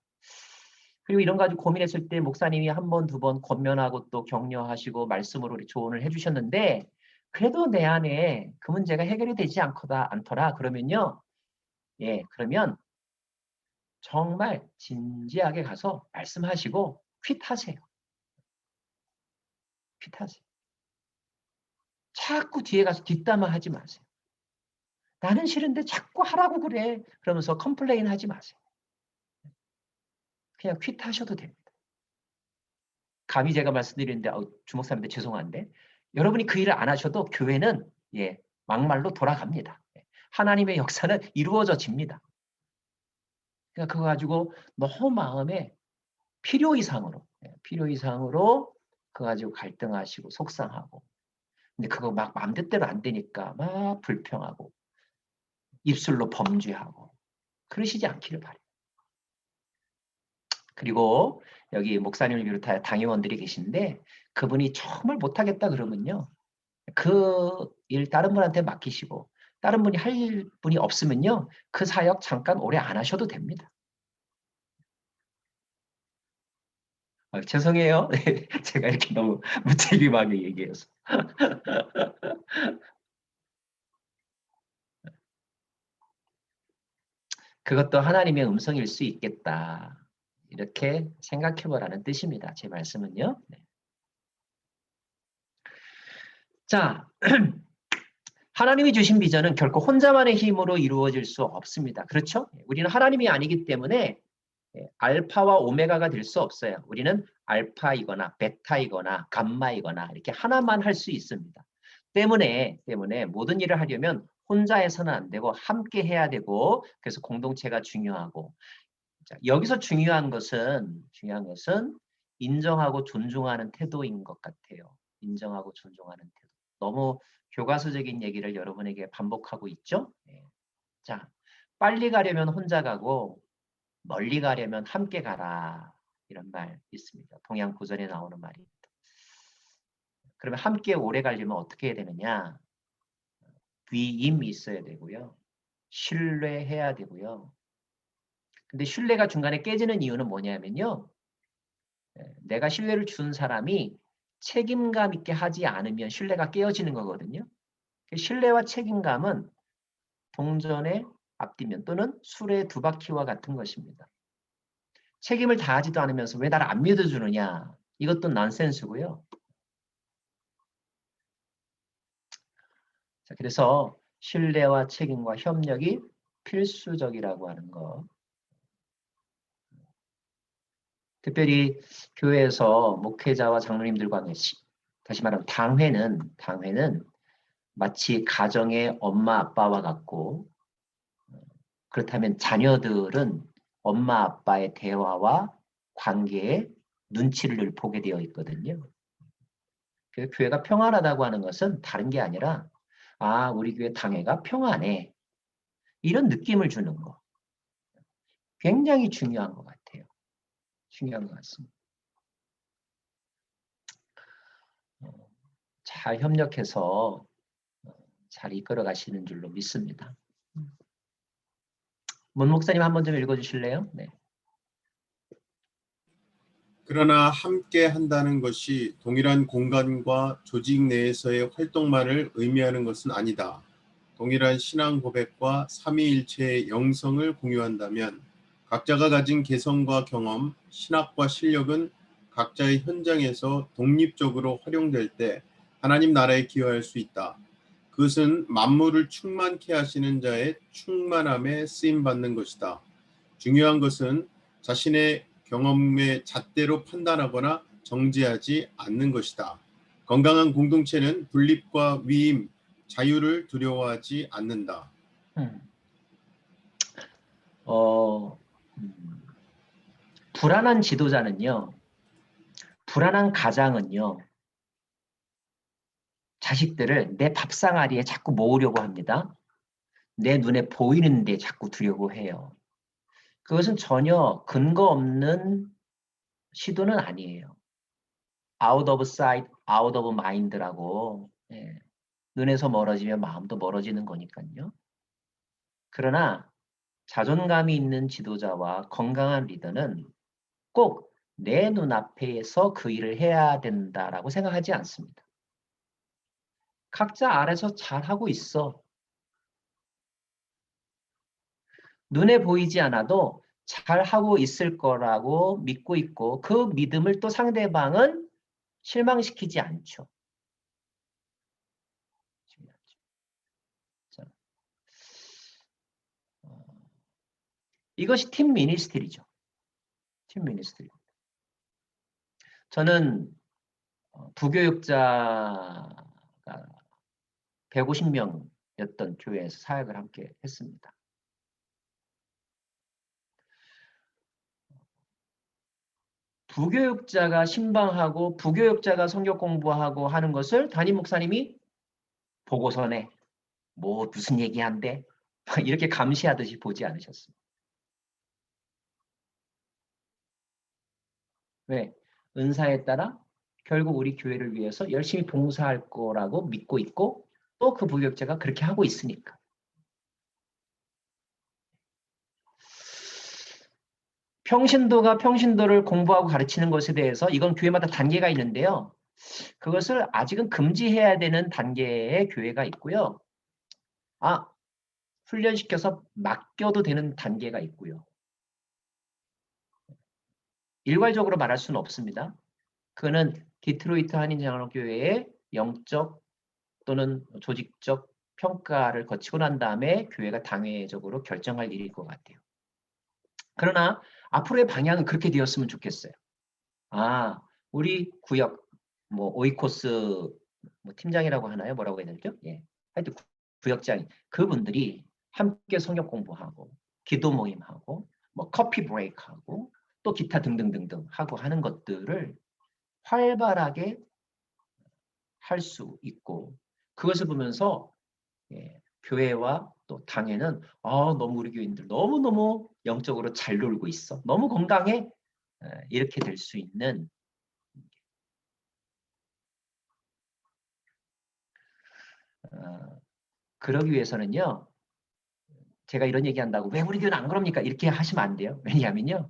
그리고 이런 거 가지고 고민했을 때 목사님이 한 번, 두 번 권면하고 또 격려하시고 말씀으로 조언을 해주셨는데 그래도 내 안에 그 문제가 해결이 되지 않더라. 그러면요. 예, 그러면 정말 진지하게 가서 말씀하시고 퀴트하세요. 퀴트하세요. 자꾸 뒤에 가서 뒷담화 하지 마세요. 나는 싫은데 자꾸 하라고 그래. 그러면서 컴플레인 하지 마세요. 그냥 퀴트하셔도 됩니다. 감히 제가 말씀드리는데 주목사님들 죄송한데 여러분이 그 일을 안 하셔도 교회는 예, 막말로 돌아갑니다. 하나님의 역사는 이루어집니다. 그러니까 그거 가지고 너무 마음에 필요 이상으로 그거 가지고 갈등하시고 속상하고 근데 그거 막 마음대로 안 되니까 막 불평하고 입술로 범죄하고 그러시지 않기를 바래요. 그리고 여기 목사님을 비롯하여 당회원들이 계신데 그분이 정말 못하겠다 그러면요. 그 일 다른 분한테 맡기시고 다른 분이 할 분이 없으면요. 그 사역 잠깐 오래 안 하셔도 됩니다. 죄송해요. 제가 이렇게 너무 무책임하게 얘기해서. 그것도 하나님의 음성일 수 있겠다. 이렇게 생각해보라는 뜻입니다. 제 말씀은요. 네. 자, 하나님이 주신 비전은 결코 혼자만의 힘으로 이루어질 수 없습니다. 그렇죠? 우리는 하나님이 아니기 때문에 알파와 오메가가 될 수 없어요. 우리는 알파이거나 베타이거나 감마이거나 이렇게 하나만 할 수 있습니다. 때문에 모든 일을 하려면 혼자 해서는 안 되고 함께 해야 되고 그래서 공동체가 중요하고 자, 여기서 중요한 것은 인정하고 존중하는 태도인 것 같아요. 인정하고 존중하는 태도. 너무 교과서적인 얘기를 여러분에게 반복하고 있죠? 네. 자, 빨리 가려면 혼자 가고 멀리 가려면 함께 가라. 이런 말 있습니다. 동양 구전에 나오는 말입니다. 그러면 함께 오래 가려면 어떻게 해야 되느냐? 위임이 있어야 되고요. 신뢰해야 되고요. 근데 신뢰가 중간에 깨지는 이유는 뭐냐면요. 내가 신뢰를 준 사람이 책임감 있게 하지 않으면 신뢰가 깨어지는 거거든요. 신뢰와 책임감은 동전의 앞뒤면 또는 술의 두 바퀴와 같은 것입니다. 책임을 다하지도 않으면서 왜 나를 안 믿어주느냐. 이것도 난센스고요. 자, 그래서 신뢰와 책임과 협력이 필수적이라고 하는 거. 특별히 교회에서 목회자와 장로님들과 다시 말하면 당회는 마치 가정의 엄마 아빠와 같고 그렇다면 자녀들은 엄마 아빠의 대화와 관계에 눈치를 보게 되어 있거든요. 그래서 교회가 평안하다고 하는 것은 다른 게 아니라 아 우리 교회 당회가 평안해 이런 느낌을 주는 거 굉장히 중요한 것 같아요. 중요한 것 같습니다. 잘 협력해서 잘 이끌어 가시는 줄로 믿습니다. 문 목사님 한번 좀 읽어주실래요? 네. 그러나 함께 한다는 것이 동일한 공간과 조직 내에서의 활동만을 의미하는 것은 아니다. 동일한 신앙 고백과 삼위일체의 영성을 공유한다면 각자가 가진 개성과 경험, 신학과 실력은 각자의 현장에서 독립적으로 활용될 때 하나님 나라에 기여할 수 있다. 그것은 만물을 충만케 하시는 자의 충만함에 쓰임받는 것이다. 중요한 것은 자신의 경험의 잣대로 판단하거나 정죄하지 않는 것이다. 건강한 공동체는 분립과 위임, 자유를 두려워하지 않는다. 불안한 지도자는요. 불안한 가장은요. 자식들을 내 밥상아리에 자꾸 모으려고 합니다. 내 눈에 보이는데 자꾸 두려고 해요. 그것은 전혀 근거 없는 시도는 아니에요. Out of sight, 아웃 오브 마인드라고. 예. 눈에서 멀어지면 마음도 멀어지는 거니까요. 그러나 자존감이 있는 지도자와 건강한 리더는 꼭 내 눈앞에서 그 일을 해야 된다라고 생각하지 않습니다. 각자 알아서 잘하고 있어. 눈에 보이지 않아도 잘하고 있을 거라고 믿고 있고 그 믿음을 또 상대방은 실망시키지 않죠. 자, 이것이 팀 미니스트리죠. 팀 미니스트리. 저는 부교육자가 150명이었던 교회에서 사역을 함께 했습니다. 부교육자가 신방하고 부교육자가 성경 공부하고 하는 것을 담임 목사님이 보고서 내. 뭐 무슨 얘기한대? 이렇게 감시하듯이 보지 않으셨습니다. 왜? 은사에 따라 결국 우리 교회를 위해서 열심히 봉사할 거라고 믿고 있고 또 그 부교육자가 그렇게 하고 있으니까. 평신도가 평신도를 공부하고 가르치는 것에 대해서 이건 교회마다 단계가 있는데요. 그것을 아직은 금지해야 되는 단계의 교회가 있고요. 훈련시켜서 맡겨도 되는 단계가 있고요. 일괄적으로 말할 수는 없습니다. 그거는 디트로이트 한인장로교회의 영적 또는 조직적 평가를 거치고 난 다음에 교회가 당회적으로 결정할 일일 것 같아요. 그러나 앞으로의 방향은 그렇게 되었으면 좋겠어요. 우리 구역, 오이코스 팀장이라고 하나요? 뭐라고 해야 되죠? 예. 하여튼 구역장, 그분들이 함께 성경 공부하고, 기도 모임하고, 커피 브레이크하고, 또 기타 등등등등 하고 하는 것들을 활발하게 할 수 있고, 그것을 보면서 교회와 또 당회는 너무 우리 교인들 너무너무 영적으로 잘 놀고 있어. 너무 건강해. 이렇게 될 수 있는 그러기 위해서는요. 제가 이런 얘기한다고 왜 우리 교회는 안 그럽니까? 이렇게 하시면 안 돼요. 왜냐하면요.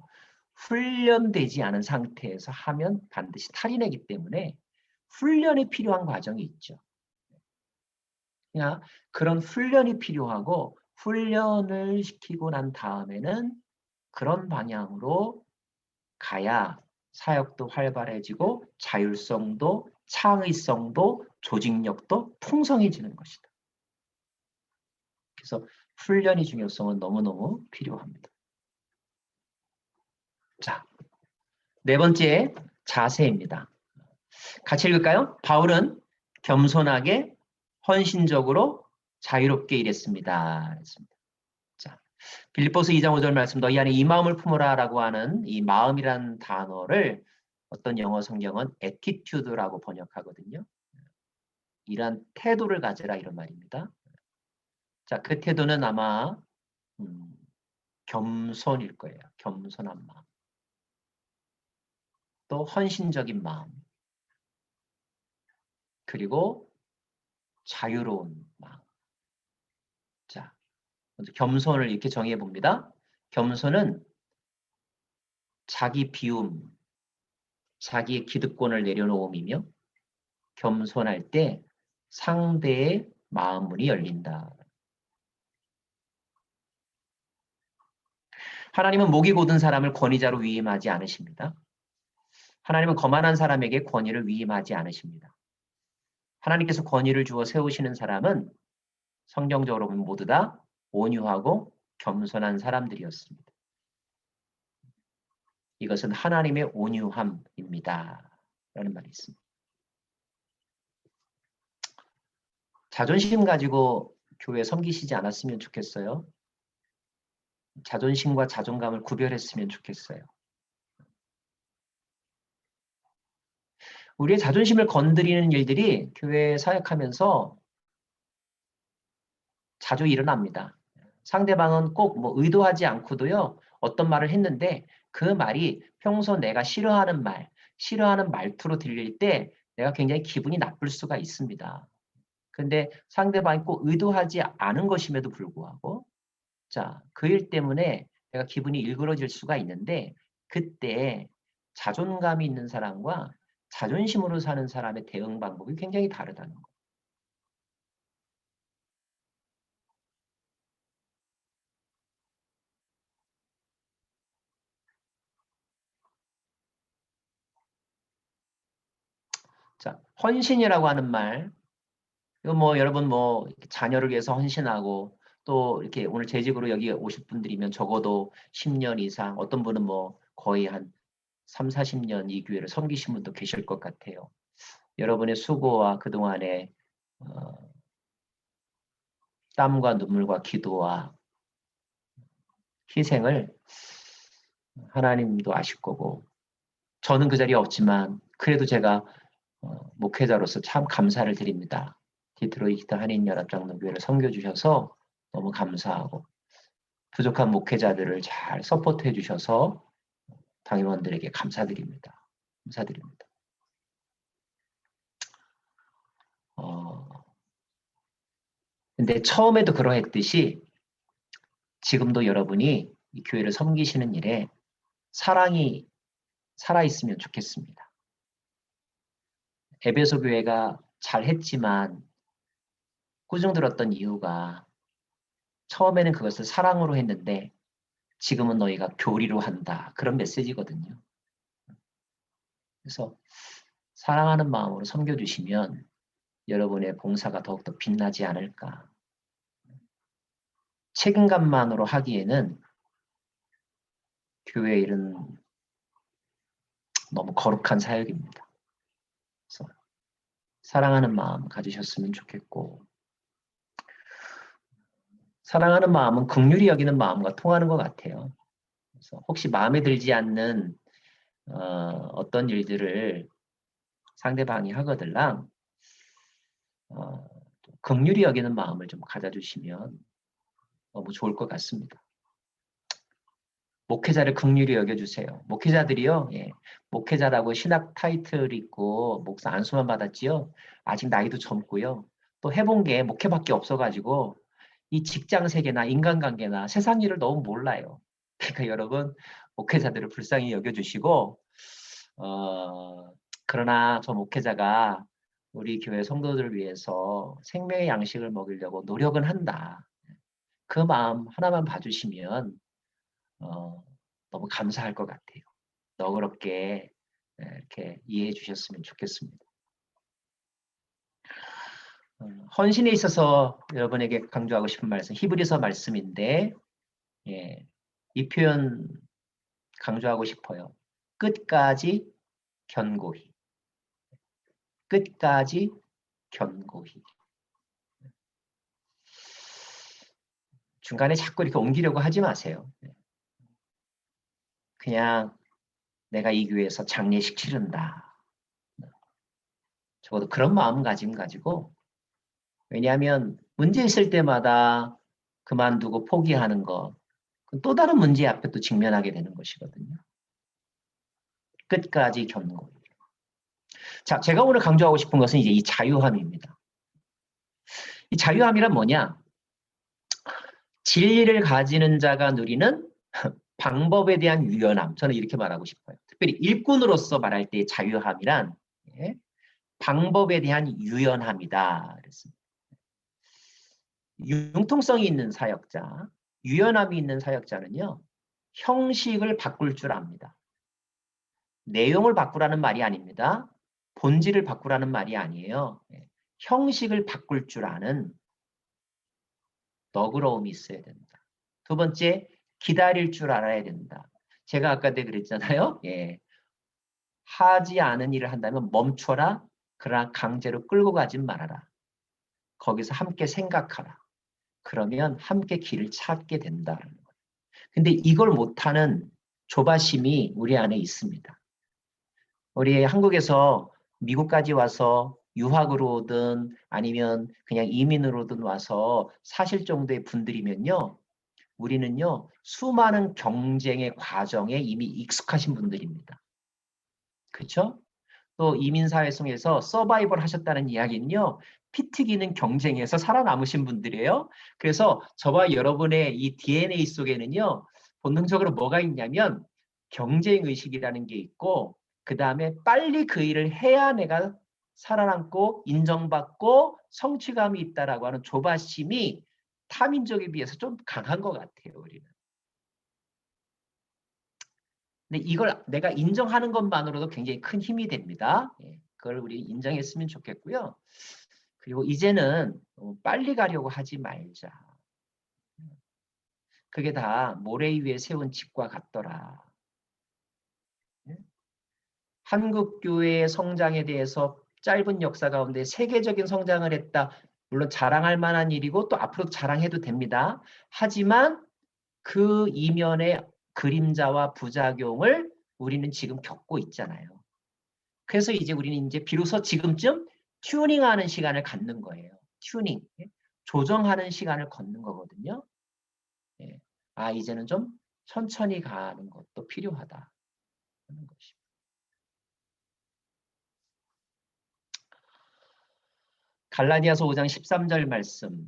훈련되지 않은 상태에서 하면 반드시 탈이 나기 때문에 훈련이 필요한 과정이 있죠. 그냥 그런 훈련이 필요하고 훈련을 시키고 난 다음에는 그런 방향으로 가야 사역도 활발해지고 자율성도 창의성도 조직력도 풍성해지는 것이다. 그래서 훈련의 중요성은 너무너무 필요합니다. 자, 네 번째 자세입니다. 같이 읽을까요? 바울은 겸손하게 헌신적으로 자유롭게 일했습니다. 자, 빌립보서 2장 5절 말씀 너희 안에 이 마음을 품어라 라고 하는 이 마음이란 단어를 어떤 영어 성경은 attitude라고 번역하거든요. 이런 태도를 가져라 이런 말입니다. 자, 그 태도는 아마 겸손일 거예요. 겸손한 마음. 또 헌신적인 마음. 그리고 자유로운 마음. 자, 먼저 겸손을 이렇게 정의해 봅니다. 겸손은 자기 비움, 자기의 기득권을 내려놓음이며 겸손할 때 상대의 마음 문이 열린다. 하나님은 목이 곧은 사람을 권위자로 위임하지 않으십니다. 하나님은 거만한 사람에게 권위를 위임하지 않으십니다. 하나님께서 권위를 주어 세우시는 사람은 성경적으로 보면 모두 다 온유하고 겸손한 사람들이었습니다. 이것은 하나님의 온유함입니다. 라는 말이 있습니다. 자존심 가지고 교회 섬기시지 않았으면 좋겠어요. 자존심과 자존감을 구별했으면 좋겠어요. 우리의 자존심을 건드리는 일들이 교회에 사역하면서 자주 일어납니다. 상대방은 꼭 의도하지 않고도요. 어떤 말을 했는데 그 말이 평소 내가 싫어하는 말, 싫어하는 말투로 들릴 때 내가 굉장히 기분이 나쁠 수가 있습니다. 근데 상대방이 꼭 의도하지 않은 것임에도 불구하고 자, 그 일 때문에 내가 기분이 일그러질 수가 있는데 그때 자존감이 있는 사람과 자존심으로 사는 사람의 대응 방법이 굉장히 다르다는 거예요. 자, 헌신이라고 하는 말, 이거 뭐 여러분 뭐 자녀를 위해서 헌신하고 또 이렇게 오늘 재직으로 여기 오실 분들이면 적어도 10년 이상, 어떤 분은 뭐 거의 한 3, 40년 이 교회를 섬기신 분도 계실 것 같아요. 여러분의 수고와 그동안의 땀과 눈물과 기도와 희생을 하나님도 아실 거고 저는 그 자리에 없지만 그래도 제가 목회자로서 참 감사를 드립니다. 디트로이트 한인연합장로교회를 섬겨주셔서 너무 감사하고 부족한 목회자들을 잘 서포트해 주셔서 당임원들에게 감사드립니다. 감사드립니다. 근데 처음에도 그러했듯이 지금도 여러분이 이 교회를 섬기시는 일에 사랑이 살아있으면 좋겠습니다. 에베소 교회가 잘했지만 꾸중 들었던 이유가 처음에는 그것을 사랑으로 했는데 지금은 너희가 교리로 한다. 그런 메시지거든요. 그래서 사랑하는 마음으로 섬겨주시면 여러분의 봉사가 더욱더 빛나지 않을까. 책임감만으로 하기에는 교회 일은 너무 거룩한 사역입니다. 그래서 사랑하는 마음 가지셨으면 좋겠고 사랑하는 마음은 긍휼히 여기는 마음과 통하는 것 같아요. 그래서 혹시 마음에 들지 않는 어떤 일들을 상대방이 하거들랑 긍휼히 여기는 마음을 좀 가져주시면 너무 좋을 것 같습니다. 목회자를 긍휼히 여겨주세요. 목회자들이요, 목회자라고 신학 타이틀 있고 목사 안수만 받았지요. 아직 나이도 젊고요. 또 해본 게 목회밖에 없어가지고 이 직장 세계나 인간관계나 세상 일을 너무 몰라요. 그러니까 여러분 목회자들을 불쌍히 여겨주시고 그러나 저 목회자가 우리 교회 성도들을 위해서 생명의 양식을 먹이려고 노력은 한다. 그 마음 하나만 봐주시면 너무 감사할 것 같아요. 너그럽게 이렇게 이해해 주셨으면 좋겠습니다. 헌신에 있어서 여러분에게 강조하고 싶은 말씀, 히브리서 말씀인데 이 표현 강조하고 싶어요. 끝까지 견고히. 끝까지 견고히. 중간에 자꾸 이렇게 옮기려고 하지 마세요. 그냥 내가 이 교회에서 장례식 치른다. 적어도 그런 마음가짐 가지고 왜냐하면 문제 있을 때마다 그만두고 포기하는 것 또 다른 문제 앞에 또 직면하게 되는 것이거든요. 끝까지 견고히. 자, 제가 오늘 강조하고 싶은 것은 이제 이 자유함입니다. 이 자유함이란 뭐냐? 진리를 가지는 자가 누리는 방법에 대한 유연함. 저는 이렇게 말하고 싶어요. 특별히 일꾼으로서 말할 때의 자유함이란 방법에 대한 유연함이다. 그랬습니다. 융통성이 있는 사역자, 유연함이 있는 사역자는요. 형식을 바꿀 줄 압니다. 내용을 바꾸라는 말이 아닙니다. 본질을 바꾸라는 말이 아니에요. 형식을 바꿀 줄 아는 너그러움이 있어야 된다. 두 번째, 기다릴 줄 알아야 된다. 제가 아까도 그랬잖아요. 하지 않은 일을 한다면 멈춰라. 그러나 강제로 끌고 가진 말아라. 거기서 함께 생각하라. 그러면 함께 길을 찾게 된다는 거예요. 근데 이걸 못하는 조바심이 우리 안에 있습니다. 우리 한국에서 미국까지 와서 유학으로든 아니면 그냥 이민으로든 와서 사실 정도의 분들이면요. 우리는요. 수많은 경쟁의 과정에 이미 익숙하신 분들입니다. 그렇죠? 또 이민사회 속에서 서바이벌 하셨다는 이야기는요. 피 튀기는 경쟁에서 살아남으신 분들이에요. 그래서 저와 여러분의 이 DNA 속에는요. 본능적으로 뭐가 있냐면 경쟁의식이라는 게 있고 그 다음에 빨리 그 일을 해야 내가 살아남고 인정받고 성취감이 있다라고 하는 조바심이 타민족에 비해서 좀 강한 것 같아요. 우리는. 근데 이걸 내가 인정하는 것만으로도 굉장히 큰 힘이 됩니다. 그걸 우리 인정했으면 좋겠고요. 그리고 이제는 빨리 가려고 하지 말자. 그게 다 모래 위에 세운 집과 같더라. 한국교회의 성장에 대해서 짧은 역사 가운데 세계적인 성장을 했다. 물론 자랑할 만한 일이고 또 앞으로 자랑해도 됩니다. 하지만 그 이면의 그림자와 부작용을 우리는 지금 겪고 있잖아요. 그래서 이제 우리는 이제 비로소 지금쯤 튜닝하는 시간을 갖는 거예요. 튜닝. 조정하는 시간을 갖는 거거든요. 아, 이제는 좀 천천히 가는 것도 필요하다. 하는 것입니다. 갈라디아서 5장 13절 말씀.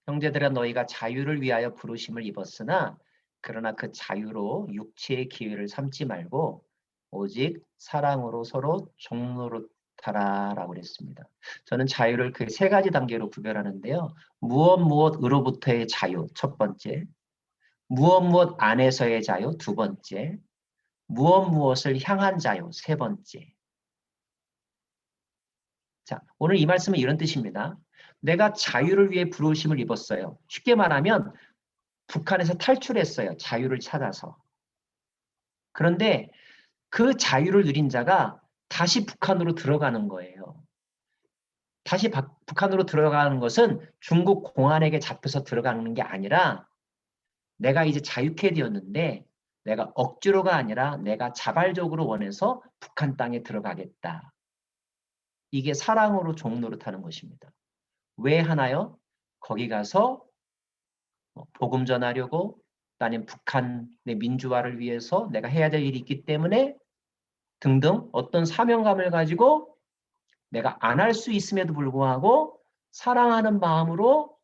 형제들아 너희가 자유를 위하여 부르심을 입었으나 그러나 그 자유로 육체의 기회를 삼지 말고 오직 사랑으로 서로 종노릇하라라고 그랬습니다. 저는 자유를 그 세 가지 단계로 구별하는데요. 무엇으로부터의 자유 첫 번째, 무엇 안에서의 자유 두 번째, 무엇을 향한 자유 세 번째. 자, 오늘 이 말씀은 이런 뜻입니다. 내가 자유를 위해 부르심을 입었어요. 쉽게 말하면 북한에서 탈출했어요. 자유를 찾아서. 그런데 그 자유를 누린 자가 다시 북한으로 들어가는 거예요. 다시 북한으로 들어가는 것은 중국 공안에게 잡혀서 들어가는 게 아니라 내가 이제 자유케 되었는데 내가 억지로가 아니라 내가 자발적으로 원해서 북한 땅에 들어가겠다. 이게 사랑으로 종노릇하는 것입니다. 왜 하나요? 거기 가서 복음 전하려고 아니면 북한의 민주화를 위해서 내가 해야 될 일이 있기 때문에 등등 어떤 사명감을 가지고 내가 안 할 수 있음에도 불구하고 사랑하는 마음으로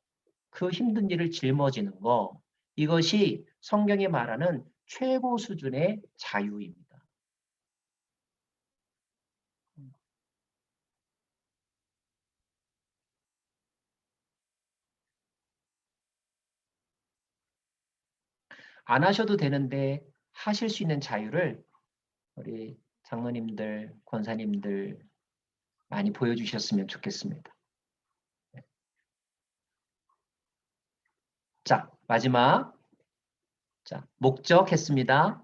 그 힘든 일을 짊어지는 거. 이것이 성경이 말하는 최고 수준의 자유입니다. 안 하셔도 되는데 하실 수 있는 자유를 우리 장로님들, 권사님들 많이 보여주셨으면 좋겠습니다. 자, 마지막. 자, 목적 했습니다.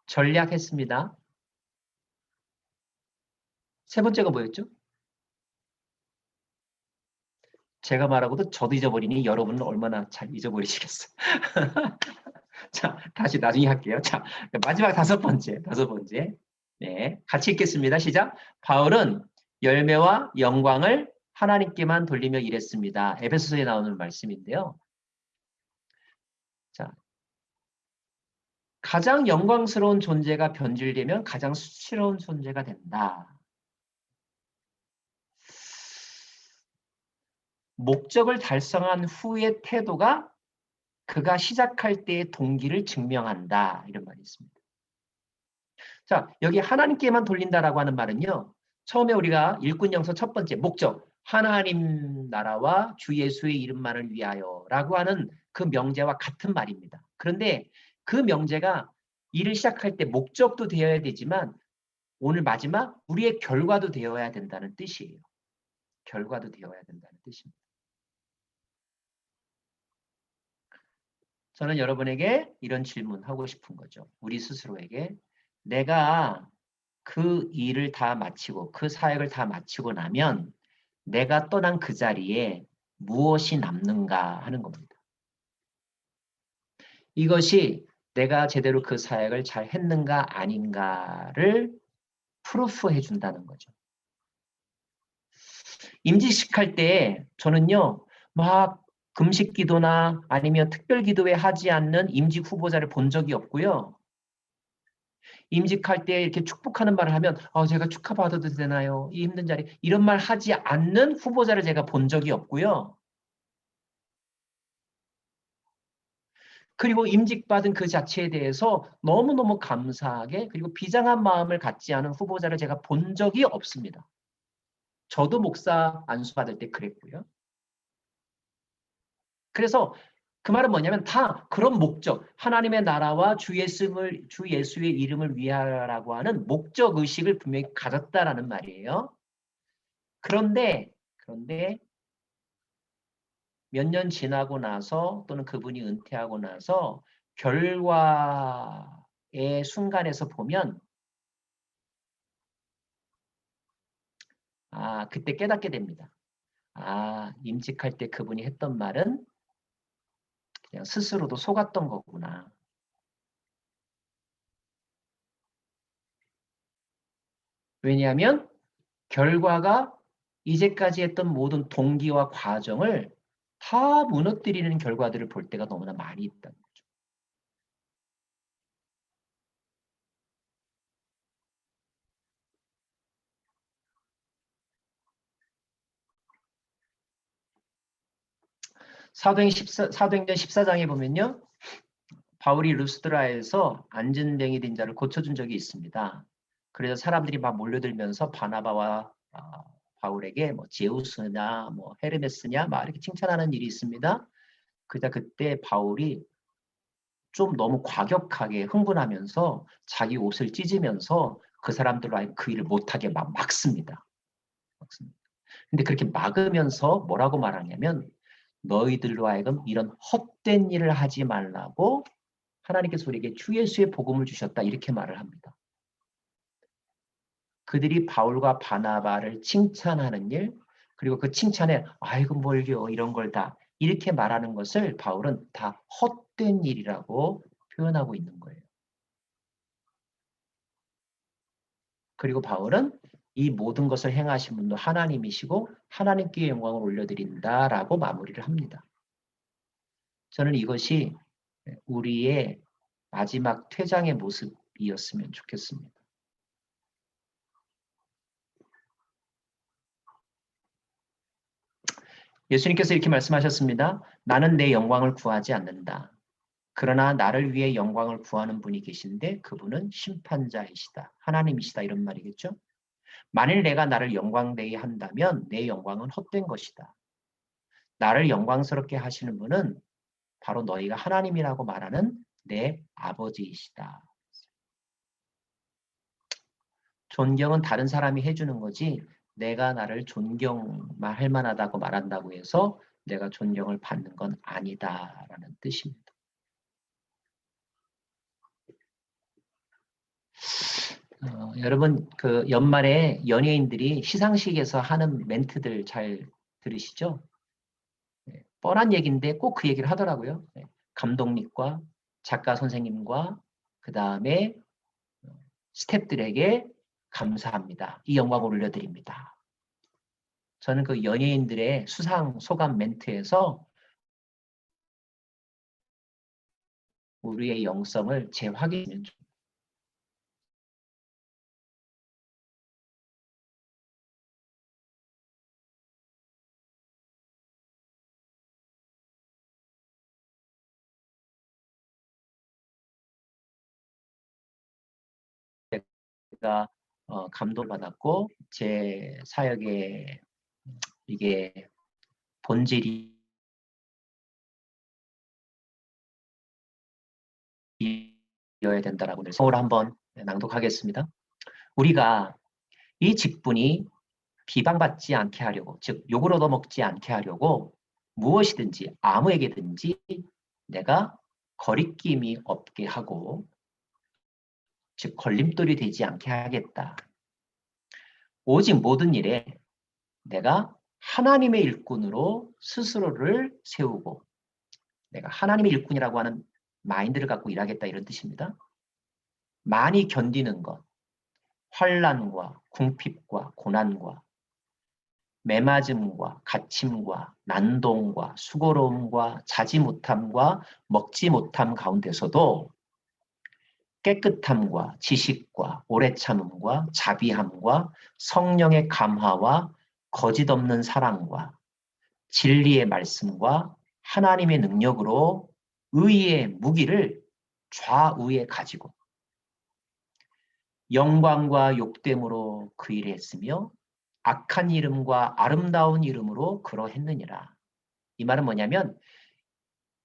전략 했습니다. 세 번째가 뭐였죠? 제가 말하고도 저도 잊어버리니 여러분은 얼마나 잘 잊어버리시겠어요. 자, 다시 나중에 할게요. 자, 마지막 다섯 번째. 네, 같이 읽겠습니다. 시작. 바울은 열매와 영광을 하나님께만 돌리며 일했습니다. 에베소서에 나오는 말씀인데요. 자, 가장 영광스러운 존재가 변질되면 가장 수치스러운 존재가 된다. 목적을 달성한 후의 태도가 그가 시작할 때의 동기를 증명한다. 이런 말이 있습니다. 자, 여기 하나님께만 돌린다라고 하는 말은요. 처음에 우리가 일꾼영서 첫 번째 목적, 하나님 나라와 주 예수의 이름만을 위하여 라고 하는 그 명제와 같은 말입니다. 그런데 그 명제가 일을 시작할 때 목적도 되어야 되지만 오늘 마지막 우리의 결과도 되어야 된다는 뜻이에요. 결과도 되어야 된다는 뜻입니다. 저는 여러분에게 이런 질문하고 싶은 거죠. 우리 스스로에게 내가 그 일을 다 마치고 그 사역을 다 마치고 나면 내가 떠난 그 자리에 무엇이 남는가 하는 겁니다. 이것이 내가 제대로 그 사역을 잘 했는가 아닌가를 프루프해 준다는 거죠. 임직식 할 때 저는요. 막 금식 기도나 아니면 특별 기도회 하지 않는 임직 후보자를 본 적이 없고요. 임직할 때 이렇게 축복하는 말을 하면 제가 축하받아도 되나요? 이 힘든 자리 이런 말 하지 않는 후보자를 제가 본 적이 없고요. 그리고 임직받은 그 자체에 대해서 너무너무 감사하게 그리고 비장한 마음을 갖지 않은 후보자를 제가 본 적이 없습니다. 저도 목사 안수받을 때 그랬고요. 그래서 그 말은 뭐냐면 다 그런 목적, 하나님의 나라와 주 예수의 이름을 위하라고 하는 목적 의식을 분명히 가졌다라는 말이에요. 그런데 몇 년 지나고 나서 또는 그분이 은퇴하고 나서 결과의 순간에서 보면 그때 깨닫게 됩니다. 임직할 때 그분이 했던 말은 그냥 스스로도 속았던 거구나. 왜냐하면 결과가 이제까지 했던 모든 동기와 과정을 다 무너뜨리는 결과들을 볼 때가 너무나 많이 있다는 거죠. 사도행전 14장에 보면요. 바울이 루스드라에서 안진뱅이 된 자를 고쳐준 적이 있습니다. 그래서 사람들이 막 몰려들면서 바나바와 바울에게 제우스냐 헤르메스냐 막 이렇게 칭찬하는 일이 있습니다. 그때 바울이 좀 너무 과격하게 흥분하면서 자기 옷을 찢으면서 그 사람들로 하여금 그 일을 못하게 막습니다. 근데 그렇게 막으면서 뭐라고 말하냐면 너희들로 하여금 이런 헛된 일을 하지 말라고 하나님께서 우리에게 주 예수의 복음을 주셨다 이렇게 말을 합니다. 그들이 바울과 바나바를 칭찬하는 일 그리고 그 칭찬에 아이고 뭘요 이런 걸 다 이렇게 말하는 것을 바울은 다 헛된 일이라고 표현하고 있는 거예요. 그리고 바울은 이 모든 것을 행하신 분도 하나님이시고 하나님께 영광을 올려드린다라고 마무리를 합니다. 저는 이것이 우리의 마지막 퇴장의 모습이었으면 좋겠습니다. 예수님께서 이렇게 말씀하셨습니다. 나는 내 영광을 구하지 않는다. 그러나 나를 위해 영광을 구하는 분이 계신데 그분은 심판자이시다. 하나님이시다. 이런 말이겠죠. 만일 내가 나를 영광되게 한다면 내 영광은 헛된 것이다. 나를 영광스럽게 하시는 분은 바로 너희가 하나님이라고 말하는 내 아버지이시다. 존경은 다른 사람이 해주는 거지 내가 나를 존경할 만하다고 말한다고 해서 내가 존경을 받는 건 아니다라는 뜻입니다. 여러분 그 연말에 연예인들이 시상식에서 하는 멘트들 잘 들으시죠? 뻔한 얘기인데 꼭 그 얘기를 하더라고요. 감독님과 작가 선생님과 그 다음에 스태프들에게 감사합니다. 이 영광을 올려드립니다. 저는 그 연예인들의 수상 소감 멘트에서 우리의 영성을 재확인하는 제가 감동받았고 제 사역의 이게 본질이 이어야 된다라고 성으로 한번 낭독하겠습니다. 우리가 이 직분이 비방받지 않게 하려고 즉 욕을 얻어먹지 않게 하려고 무엇이든지 아무에게든지 내가 거리낌이 없게 하고 즉 걸림돌이 되지 않게 하겠다. 오직 모든 일에 내가 하나님의 일꾼으로 스스로를 세우고 내가 하나님의 일꾼이라고 하는 마인드를 갖고 일하겠다 이런 뜻입니다. 많이 견디는 것, 환난과 궁핍과 고난과 매맞음과 갇힘과 난동과 수고로움과 자지 못함과 먹지 못함 가운데서도 깨끗함과 지식과 오래 참음과 자비함과 성령의 감화와 거짓 없는 사랑과 진리의 말씀과 하나님의 능력으로 의의 무기를 좌우에 가지고 영광과 욕됨으로 그 일을 했으며 악한 이름과 아름다운 이름으로 그러했느니라. 이 말은 뭐냐면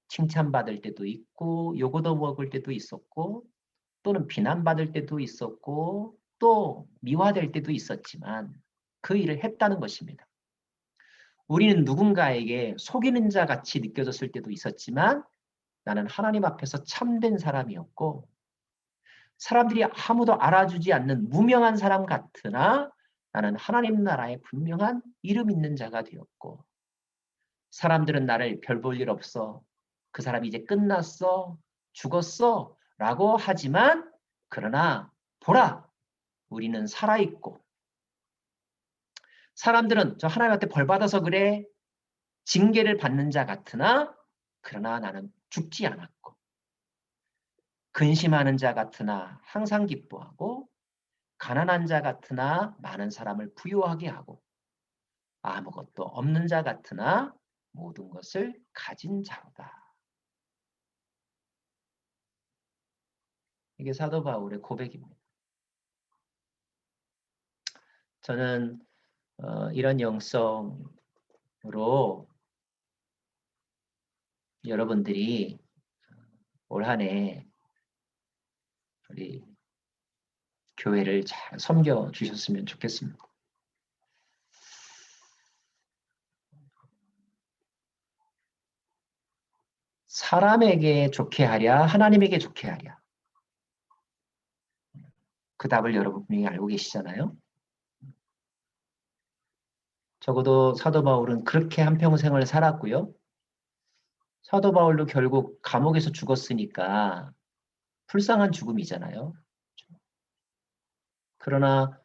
칭찬받을 때도 있고 요구도 먹을 때도 있었고 또는 비난받을 때도 있었고 또 미화될 때도 있었지만 그 일을 했다는 것입니다. 우리는 누군가에게 속이는 자 같이 느껴졌을 때도 있었지만 나는 하나님 앞에서 참된 사람이었고 사람들이 아무도 알아주지 않는 무명한 사람 같으나 나는 하나님 나라에 분명한 이름 있는 자가 되었고 사람들은 나를 별 볼 일 없어. 그 사람이 이제 끝났어. 죽었어. 라고 하지만 그러나 보라. 우리는 살아있고 사람들은 저 하나님한테 벌 받아서 그래. 징계를 받는 자 같으나 그러나 나는 죽지 않았고 근심하는 자 같으나 항상 기뻐하고 가난한 자 같으나 많은 사람을 부유하게 하고 아무것도 없는 자 같으나 모든 것을 가진 자로다. 이게 사도 바울의 고백입니다. 저는 이런 영성으로 여러분들이 올 한 해 우리 교회를 잘 섬겨 주셨으면 좋겠습니다. 사람에게 좋게 하랴 하나님에게 좋게 하랴. 그 답을 여러분 분명히 알고 계시잖아요. 적어도 사도 바울은 그렇게 한평생을 살았고요. 사도 바울도 결국 감옥에서 죽었으니까 불쌍한 죽음이잖아요. 그러나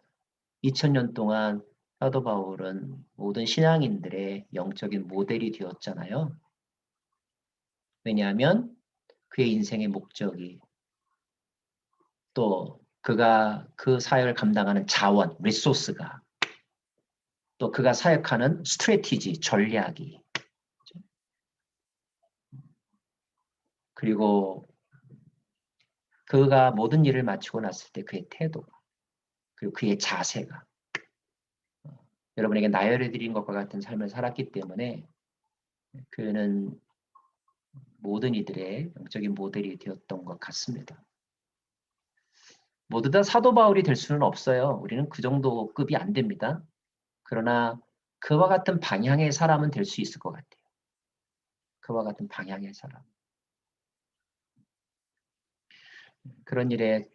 2000년 동안 사도 바울은 모든 신앙인들의 영적인 모델이 되었잖아요. 왜냐하면 그의 인생의 목적이 또 그가 그 사역을 감당하는 자원, 리소스가 또 그가 사역하는 스트래티지, 전략이 그리고 그가 모든 일을 마치고 났을 때 그의 태도가 그리고 그의 자세가 여러분에게 나열해 드린 것과 같은 삶을 살았기 때문에 그는 모든 이들의 영적인 모델이 되었던 것 같습니다. 모두 다 사도 바울이 될 수는 없어요. 우리는 그 정도 급이 안 됩니다. 그러나 그와 같은 방향의 사람은 될 수 있을 것 같아요. 그와 같은 방향의 사람. 그런 일에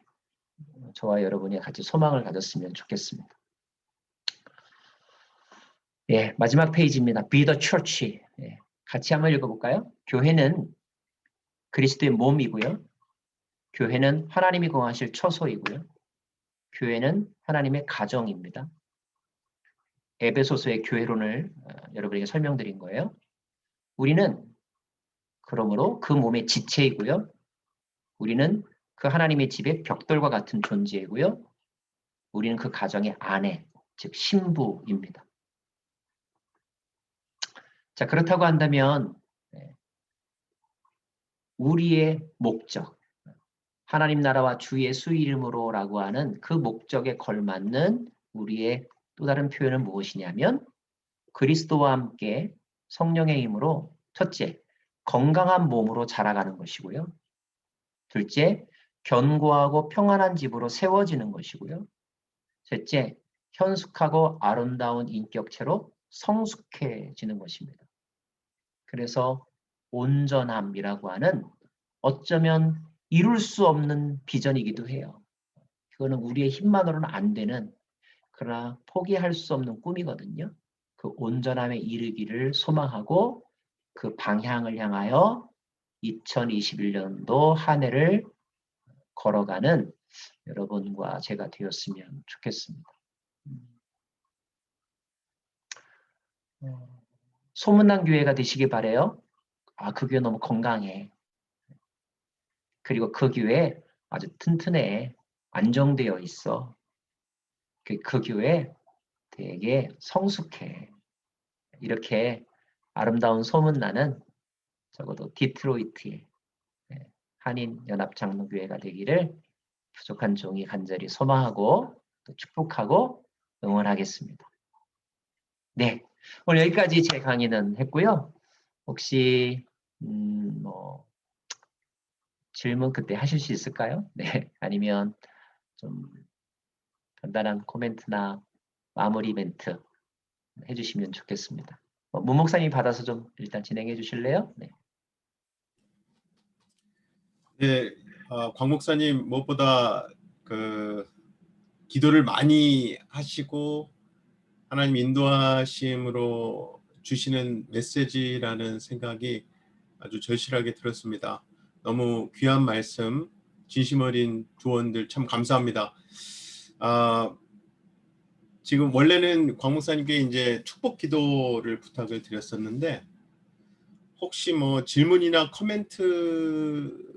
저와 여러분이 같이 소망을 가졌으면 좋겠습니다. 예, 마지막 페이지입니다. Be the church. 예, 같이 한번 읽어볼까요? 교회는 그리스도의 몸이고요. 교회는 하나님이 거하실 처소이고요. 교회는 하나님의 가정입니다. 에베소서의 교회론을 여러분에게 설명드린 거예요. 우리는 그러므로 그 몸의 지체이고요. 우리는 그 하나님의 집의 벽돌과 같은 존재이고요. 우리는 그 가정의 아내, 즉 신부입니다. 자, 그렇다고 한다면 우리의 목적, 하나님 나라와 주 예수 이름으로라고 하는 그 목적에 걸맞는 우리의 또 다른 표현은 무엇이냐면 그리스도와 함께 성령의 힘으로 첫째, 건강한 몸으로 자라가는 것이고요. 둘째, 견고하고 평안한 집으로 세워지는 것이고요. 셋째, 현숙하고 아름다운 인격체로 성숙해지는 것입니다. 그래서 온전함이라고 하는 어쩌면 이룰 수 없는 비전이기도 해요. 그거는 우리의 힘만으로는 안 되는 그러나 포기할 수 없는 꿈이거든요. 그 온전함에 이르기를 소망하고 그 방향을 향하여 2021년도 한 해를 걸어가는 여러분과 제가 되었으면 좋겠습니다. 소문난 교회가 되시길 바라요. 아, 그 교회 너무 건강해. 그리고 그 교회에 아주 튼튼해, 안정되어 있어. 그 교회 되게 성숙해. 이렇게 아름다운 소문나는 적어도 디트로이트의 한인연합장로교회가 되기를 부족한 종이 간절히 소망하고 또 축복하고 응원하겠습니다. 네, 오늘 여기까지 제 강의는 했고요. 혹시 뭐 질문 그때 하실 수 있을까요? 네, 아니면 좀 간단한 코멘트나 마무리 멘트 해주시면 좋겠습니다. 문 목사님 받아서 좀 일단 진행해 주실래요? 네. 네, 광 목사님 무엇보다 그 기도를 많이 하시고 하나님 인도하심으로 주시는 메시지라는 생각이 아주 절실하게 들었습니다. 너무 귀한 말씀, 진심 어린 조언들 참 감사합니다. 지금 원래는 광 목사님께 이제 축복 기도를 부탁을 드렸었는데 혹시 뭐 질문이나 코멘트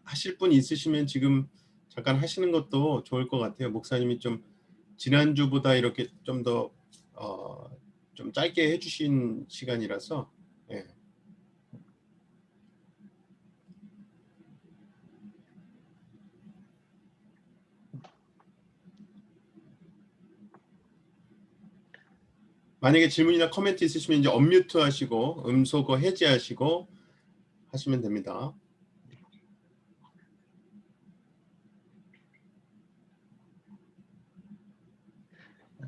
하실 분 있으시면 지금 잠깐 하시는 것도 좋을 것 같아요. 목사님이 좀 지난주보다 이렇게 좀 더 좀 짧게 해주신 시간이라서. 예. 만약에 질문이나 코멘트 있으시면 이제 언뮤트 하시고 음소거 해제하시고 하시면 됩니다.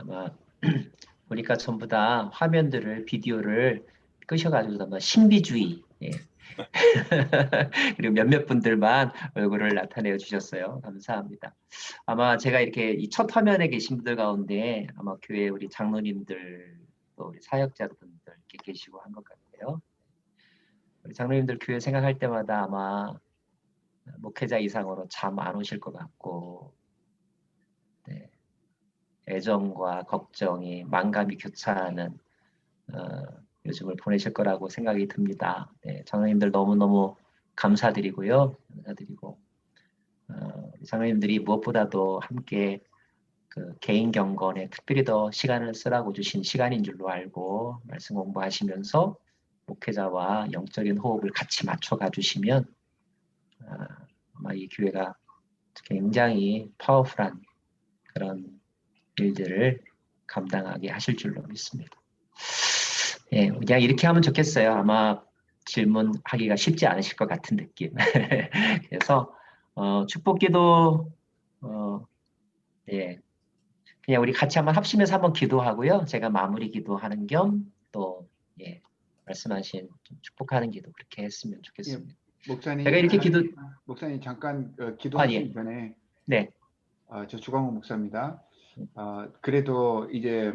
아마 보니까 전부 다 화면들을 비디오를 끄셔가지고 아마 신비주의 그리고 몇몇 분들만 얼굴을 나타내어 주셨어요. 감사합니다. 아마 제가 이렇게 이 첫 화면에 계신 분들 가운데 아마 교회 우리 장로님들 또 우리 사역자분들 이렇게 계시고 한 것 같아요. 우리 장로님들 교회 생각할 때마다 아마 목회자 이상으로 잠 안 오실 것 같고 네. 애정과 걱정이 만감이 교차하는 요즘을 보내실 거라고 생각이 듭니다. 네, 장로님들 너무너무 감사드리고요. 감사드리고 장로님들이 무엇보다도 함께 그 개인 경건에 특별히 더 시간을 쓰라고 주신 시간인 줄로 알고 말씀 공부하시면서 목회자와 영적인 호흡을 같이 맞춰가 주시면 아마 이 교회가 굉장히 파워풀한 그런 일들을 감당하게 하실 줄로 믿습니다. 예, 그냥 이렇게 하면 좋겠어요. 아마 질문하기가 쉽지 않으실 것 같은 느낌. 그래서 축복기도 예, 그냥 우리 같이 한번 합심해서 한번 기도하고요. 제가 마무리 기도하는 겸 또 예, 말씀하신 좀 축복하는 기도 그렇게 했으면 좋겠습니다. 예, 목사님, 제가 이렇게 목사님 잠깐 기도하시기 예. 전에 네. 저 주광호 목사입니다. 그래도 이제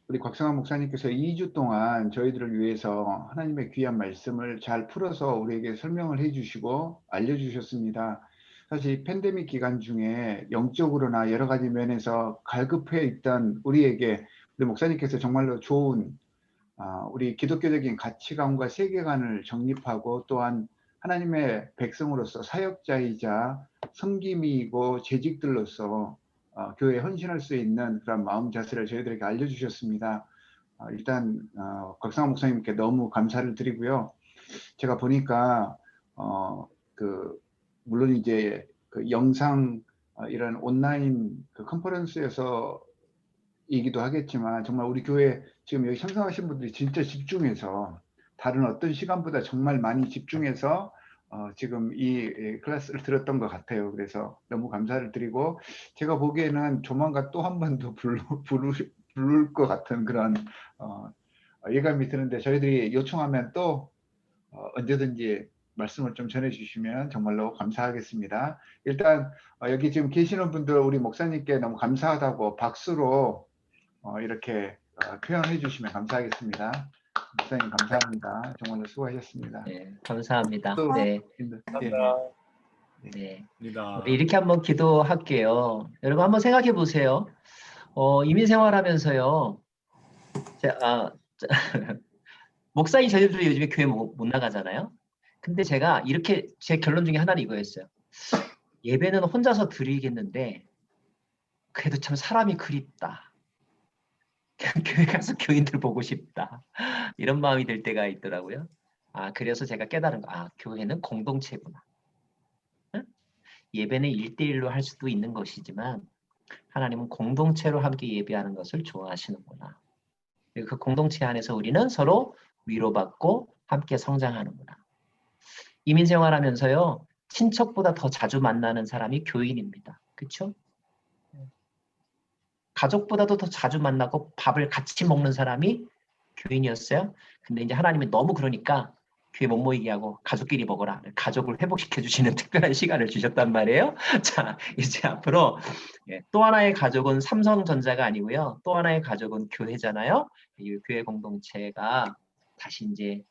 우리 곽성환 목사님께서 2주 동안 저희들을 위해서 하나님의 귀한 말씀을 잘 풀어서 우리에게 설명을 해주시고 알려주셨습니다. 사실 팬데믹 기간 중에 영적으로나 여러 가지 면에서 갈급해 있던 우리에게 우리 목사님께서 정말로 좋은 우리 기독교적인 가치관과 세계관을 정립하고 또한 하나님의 백성으로서 사역자이자 섬김이고 재직들로서 교회에 헌신할 수 있는 그런 마음 자세를 저희들에게 알려주셨습니다. 일단 곽상환 목사님께 너무 감사를 드리고요. 제가 보니까 물론 이제 그 영상 이런 온라인 그 컨퍼런스에서 이기도 하겠지만 정말 우리 교회 지금 여기 참석하신 분들이 진짜 집중해서 다른 어떤 시간보다 정말 많이 집중해서 지금 이 클래스를 들었던 것 같아요. 그래서 너무 감사를 드리고 제가 보기에는 조만간 또 한 번 더 부를 것 같은 그런 예감이 드는데 저희들이 요청하면 또 언제든지 말씀을 좀 전해주시면 정말로 감사하겠습니다. 일단 여기 지금 계시는 분들 우리 목사님께 너무 감사하다고 박수로 이렇게 표현해 주시면 감사하겠습니다. 목사님 감사합니다. 정말로 수고하셨습니다. 네, 감사합니다. 또, 네. 감사합니다. 네. 입니다. 우리 이렇게 한번 기도할게요. 여러분 한번 생각해 보세요. 이민 생활하면서요. 목사님 저희들도 요즘에 교회 못 나가잖아요. 근데 제가 이렇게 제 결론 중에 하나는 이거였어요. 예배는 혼자서 드리겠는데 그래도 참 사람이 그립다. 교회 가서 교인들 보고 싶다. 이런 마음이 들 때가 있더라고요. 그래서 제가 깨달은 거, 교회는 공동체구나. 응? 예배는 1대1로 할 수도 있는 것이지만 하나님은 공동체로 함께 예배하는 것을 좋아하시는구나. 그 공동체 안에서 우리는 서로 위로받고 함께 성장하는구나. 이민 생활하면서요, 친척보다 더 자주 만나는 사람이 교인입니다. 그렇죠? 가족보다도 더 자주 만나고 밥을 같이 먹는 사람이 교인이었어요. 근데 이제 하나님이 너무 그러니까 교회 못 모이게 하고 가족끼리 먹어라. 가족을 회복시켜 주시는 특별한 시간을 주셨단 말이에요. 자, 이제 앞으로 또 하나의 가족은 삼성전자가 아니고요. 또 하나의 가족은 교회잖아요. 이 교회 공동체가 다시 이제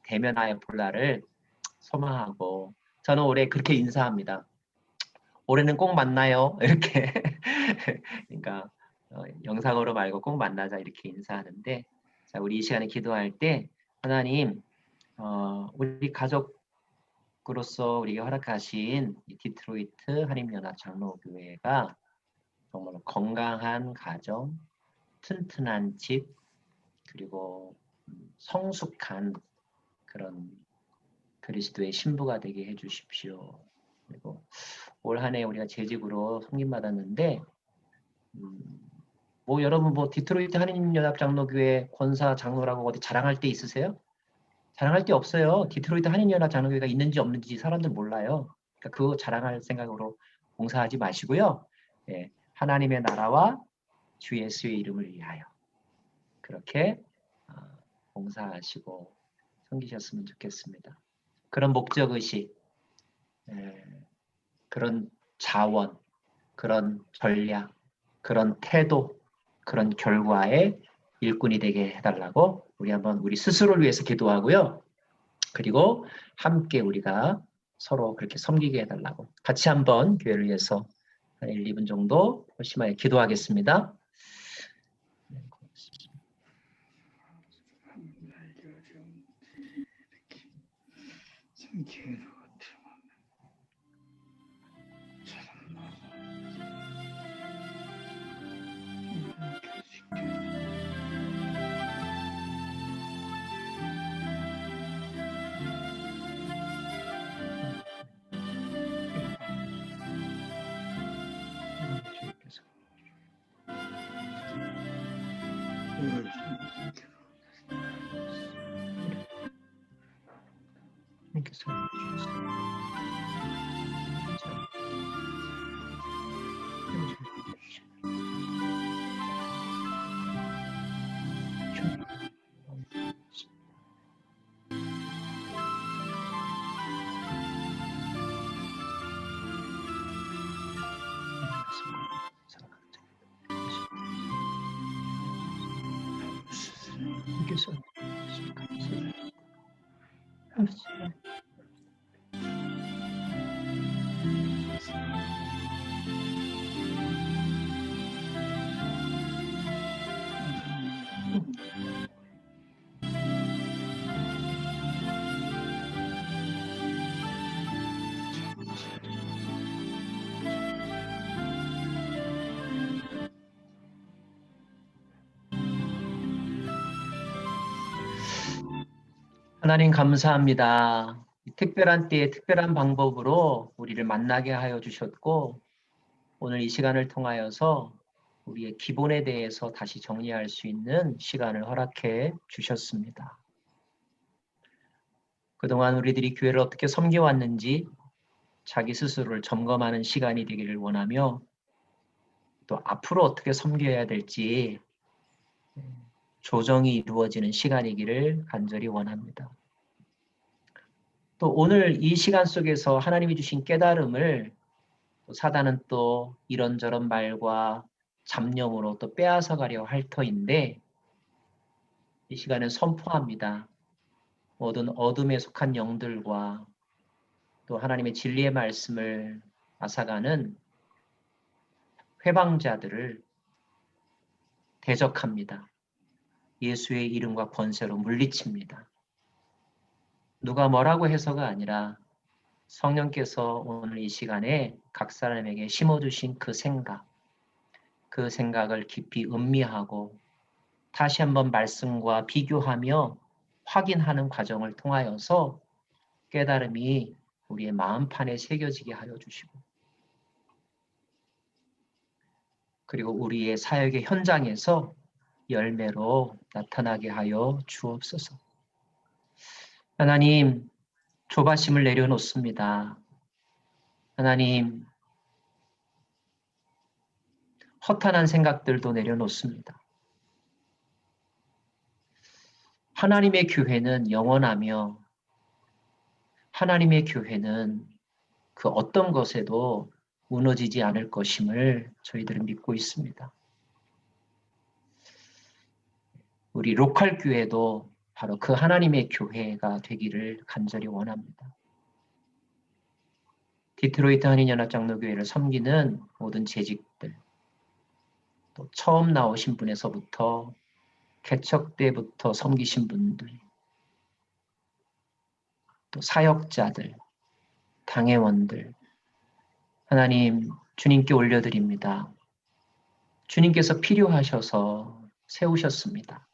대면하여 볼 날을 소망하고 저는 올해 그렇게 인사합니다. 올해는 꼭 만나요. 이렇게 그러니까 영상으로 말고 꼭 만나자 이렇게 인사하는데 자, 우리 이 시간에 기도할 때 하나님 우리 가족으로서 우리가 허락하신 이 디트로이트 한림연합장로교회가 정말 건강한 가정, 튼튼한 집 그리고 성숙한 그런 그리스도의 신부가 되게 해주십시오. 그리고 올 한 해 우리가 재직으로 섬김받았는데 뭐 여러분 뭐 디트로이트 한인연합장로교회 권사 장로라고 어디 자랑할 데 있으세요? 자랑할 데 없어요. 디트로이트 한인연합장로교회가 있는지 없는지 사람들 몰라요. 그러니까 그거 자랑할 생각으로 봉사하지 마시고요. 하나님의 나라와 주 예수의 이름을 위하여 그렇게 봉사하시고 섬기셨으면 좋겠습니다. 그런 목적의식, 그런 자원, 그런 전략, 그런 태도, 그런 결과의 일꾼이 되게 해달라고 우리 스스로를 위해서 기도하고요. 그리고 함께 우리가 서로 그렇게 섬기게 해달라고 같이 한번 교회를 위해서 한 1, 2분 정도 심하게 기도하겠습니다. 하나님 감사합니다. 특별한 때에 특별한 방법으로 우리를 만나게 하여 주셨고 오늘 이 시간을 통하여서 우리의 기본에 대해서 다시 정리할 수 있는 시간을 허락해 주셨습니다. 그동안 우리들이 교회를 어떻게 섬겨왔는지 자기 스스로를 점검하는 시간이 되기를 원하며 또 앞으로 어떻게 섬겨야 될지 조정이 이루어지는 시간이기를 간절히 원합니다. 또 오늘 이 시간 속에서 하나님이 주신 깨달음을 사단은 또 이런저런 말과 잡념으로 또 빼앗아 가려 할 터인데 이 시간에 선포합니다. 모든 어둠에 속한 영들과 또 하나님의 진리의 말씀을 앗아가는 회방자들을 대적합니다. 예수의 이름과 권세로 물리칩니다. 누가 뭐라고 해서가 아니라 성령께서 오늘 이 시간에 각 사람에게 심어주신 그 생각을 깊이 음미하고 다시 한번 말씀과 비교하며 확인하는 과정을 통하여서 깨달음이 우리의 마음판에 새겨지게 하여 주시고, 그리고 우리의 사역의 현장에서 열매로 나타나게 하여 주옵소서. 하나님, 조바심을 내려놓습니다. 하나님, 허탄한 생각들도 내려놓습니다. 하나님의 교회는 영원하며 하나님의 교회는 그 어떤 것에도 무너지지 않을 것임을 저희들은 믿고 있습니다. 우리 로컬 교회도 바로 그 하나님의 교회가 되기를 간절히 원합니다. 디트로이트 한인연합장로교회를 섬기는 모든 재직들, 또 처음 나오신 분에서부터 개척 때부터 섬기신 분들, 또 사역자들, 당회원들, 하나님 주님께 올려드립니다. 주님께서 필요하셔서 세우셨습니다.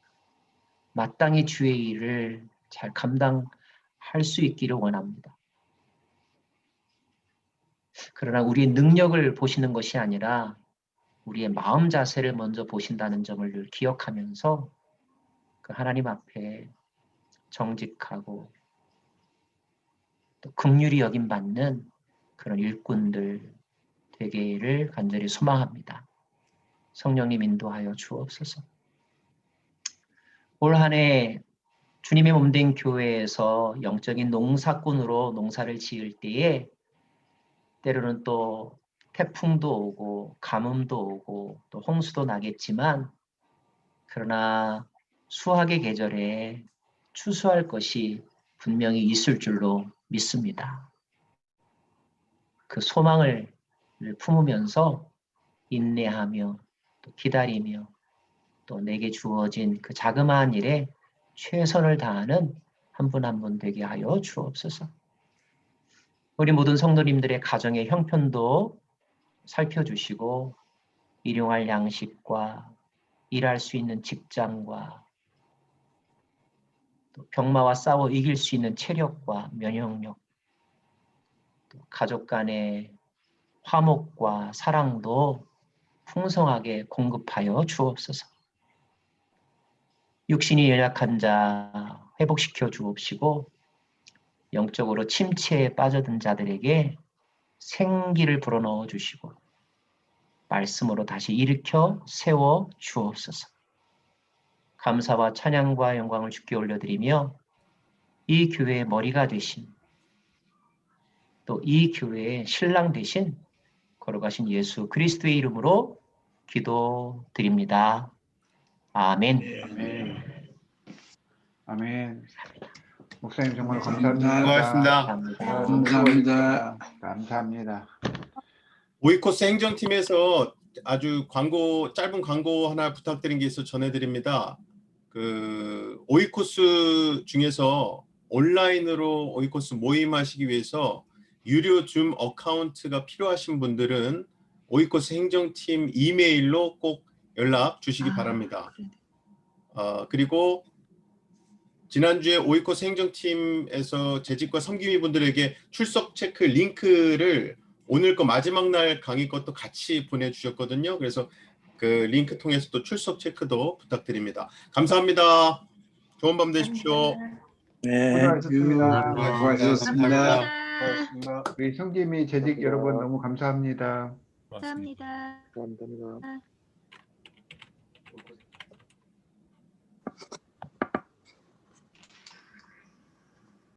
마땅히 주의 일을 잘 감당할 수 있기를 원합니다. 그러나 우리의 능력을 보시는 것이 아니라 우리의 마음 자세를 먼저 보신다는 점을 늘 기억하면서 그 하나님 앞에 정직하고 또 긍휼히 여김받는 그런 일꾼들 되기를 간절히 소망합니다. 성령님 인도하여 주옵소서. 올 한 해 주님의 몸된 교회에서 영적인 농사꾼으로 농사를 지을 때에 때로는 또 태풍도 오고 가뭄도 오고 또 홍수도 나겠지만, 그러나 수확의 계절에 추수할 것이 분명히 있을 줄로 믿습니다. 그 소망을 품으면서 인내하며 또 기다리며 또 내게 주어진 그 자그마한 일에 최선을 다하는 한 분 한 분 되게 하여 주옵소서. 우리 모든 성도님들의 가정의 형편도 살펴주시고 일용할 양식과 일할 수 있는 직장과 또 병마와 싸워 이길 수 있는 체력과 면역력, 또 가족 간의 화목과 사랑도 풍성하게 공급하여 주옵소서. 육신이 연약한 자 회복시켜 주옵시고, 영적으로 침체에 빠져든 자들에게 생기를 불어넣어 주시고 말씀으로 다시 일으켜 세워 주옵소서. 감사와 찬양과 영광을 주께 올려드리며 이 교회의 머리가 되신, 또 이 교회의 신랑 되신 걸어가신 예수 그리스도의 이름으로 기도드립니다. 아멘. 아멘. 아멘. 목사님 정말 감사합니다. 수고하셨습니다. 감사합니다. 감사합니다. 오이코스 행정팀에서 아주 짧은 광고 하나 부탁드린 게 있어 전해드립니다. 그 오이코스 중에서 온라인으로 오이코스 모임하시기 위해서 유료 줌 어카운트가 필요하신 분들은 오이코스 행정팀 이메일로 꼭 연락 주시기 바랍니다. 그리고 지난주에 오이코스 행정팀에서 재직과 섬김이 분들에게 출석 체크 링크를 오늘 거 마지막 날 강의 것도 같이 보내주셨거든요. 그래서 그 링크 통해서 또 출석 체크도 부탁드립니다. 감사합니다. 좋은 밤 되십시오. 네, 수고하셨습니다. 수고하셨습니다. 고맙습니다. 우리 성김이 재직 여러분 너무 감사합니다. 감사합니다. 감사합니다.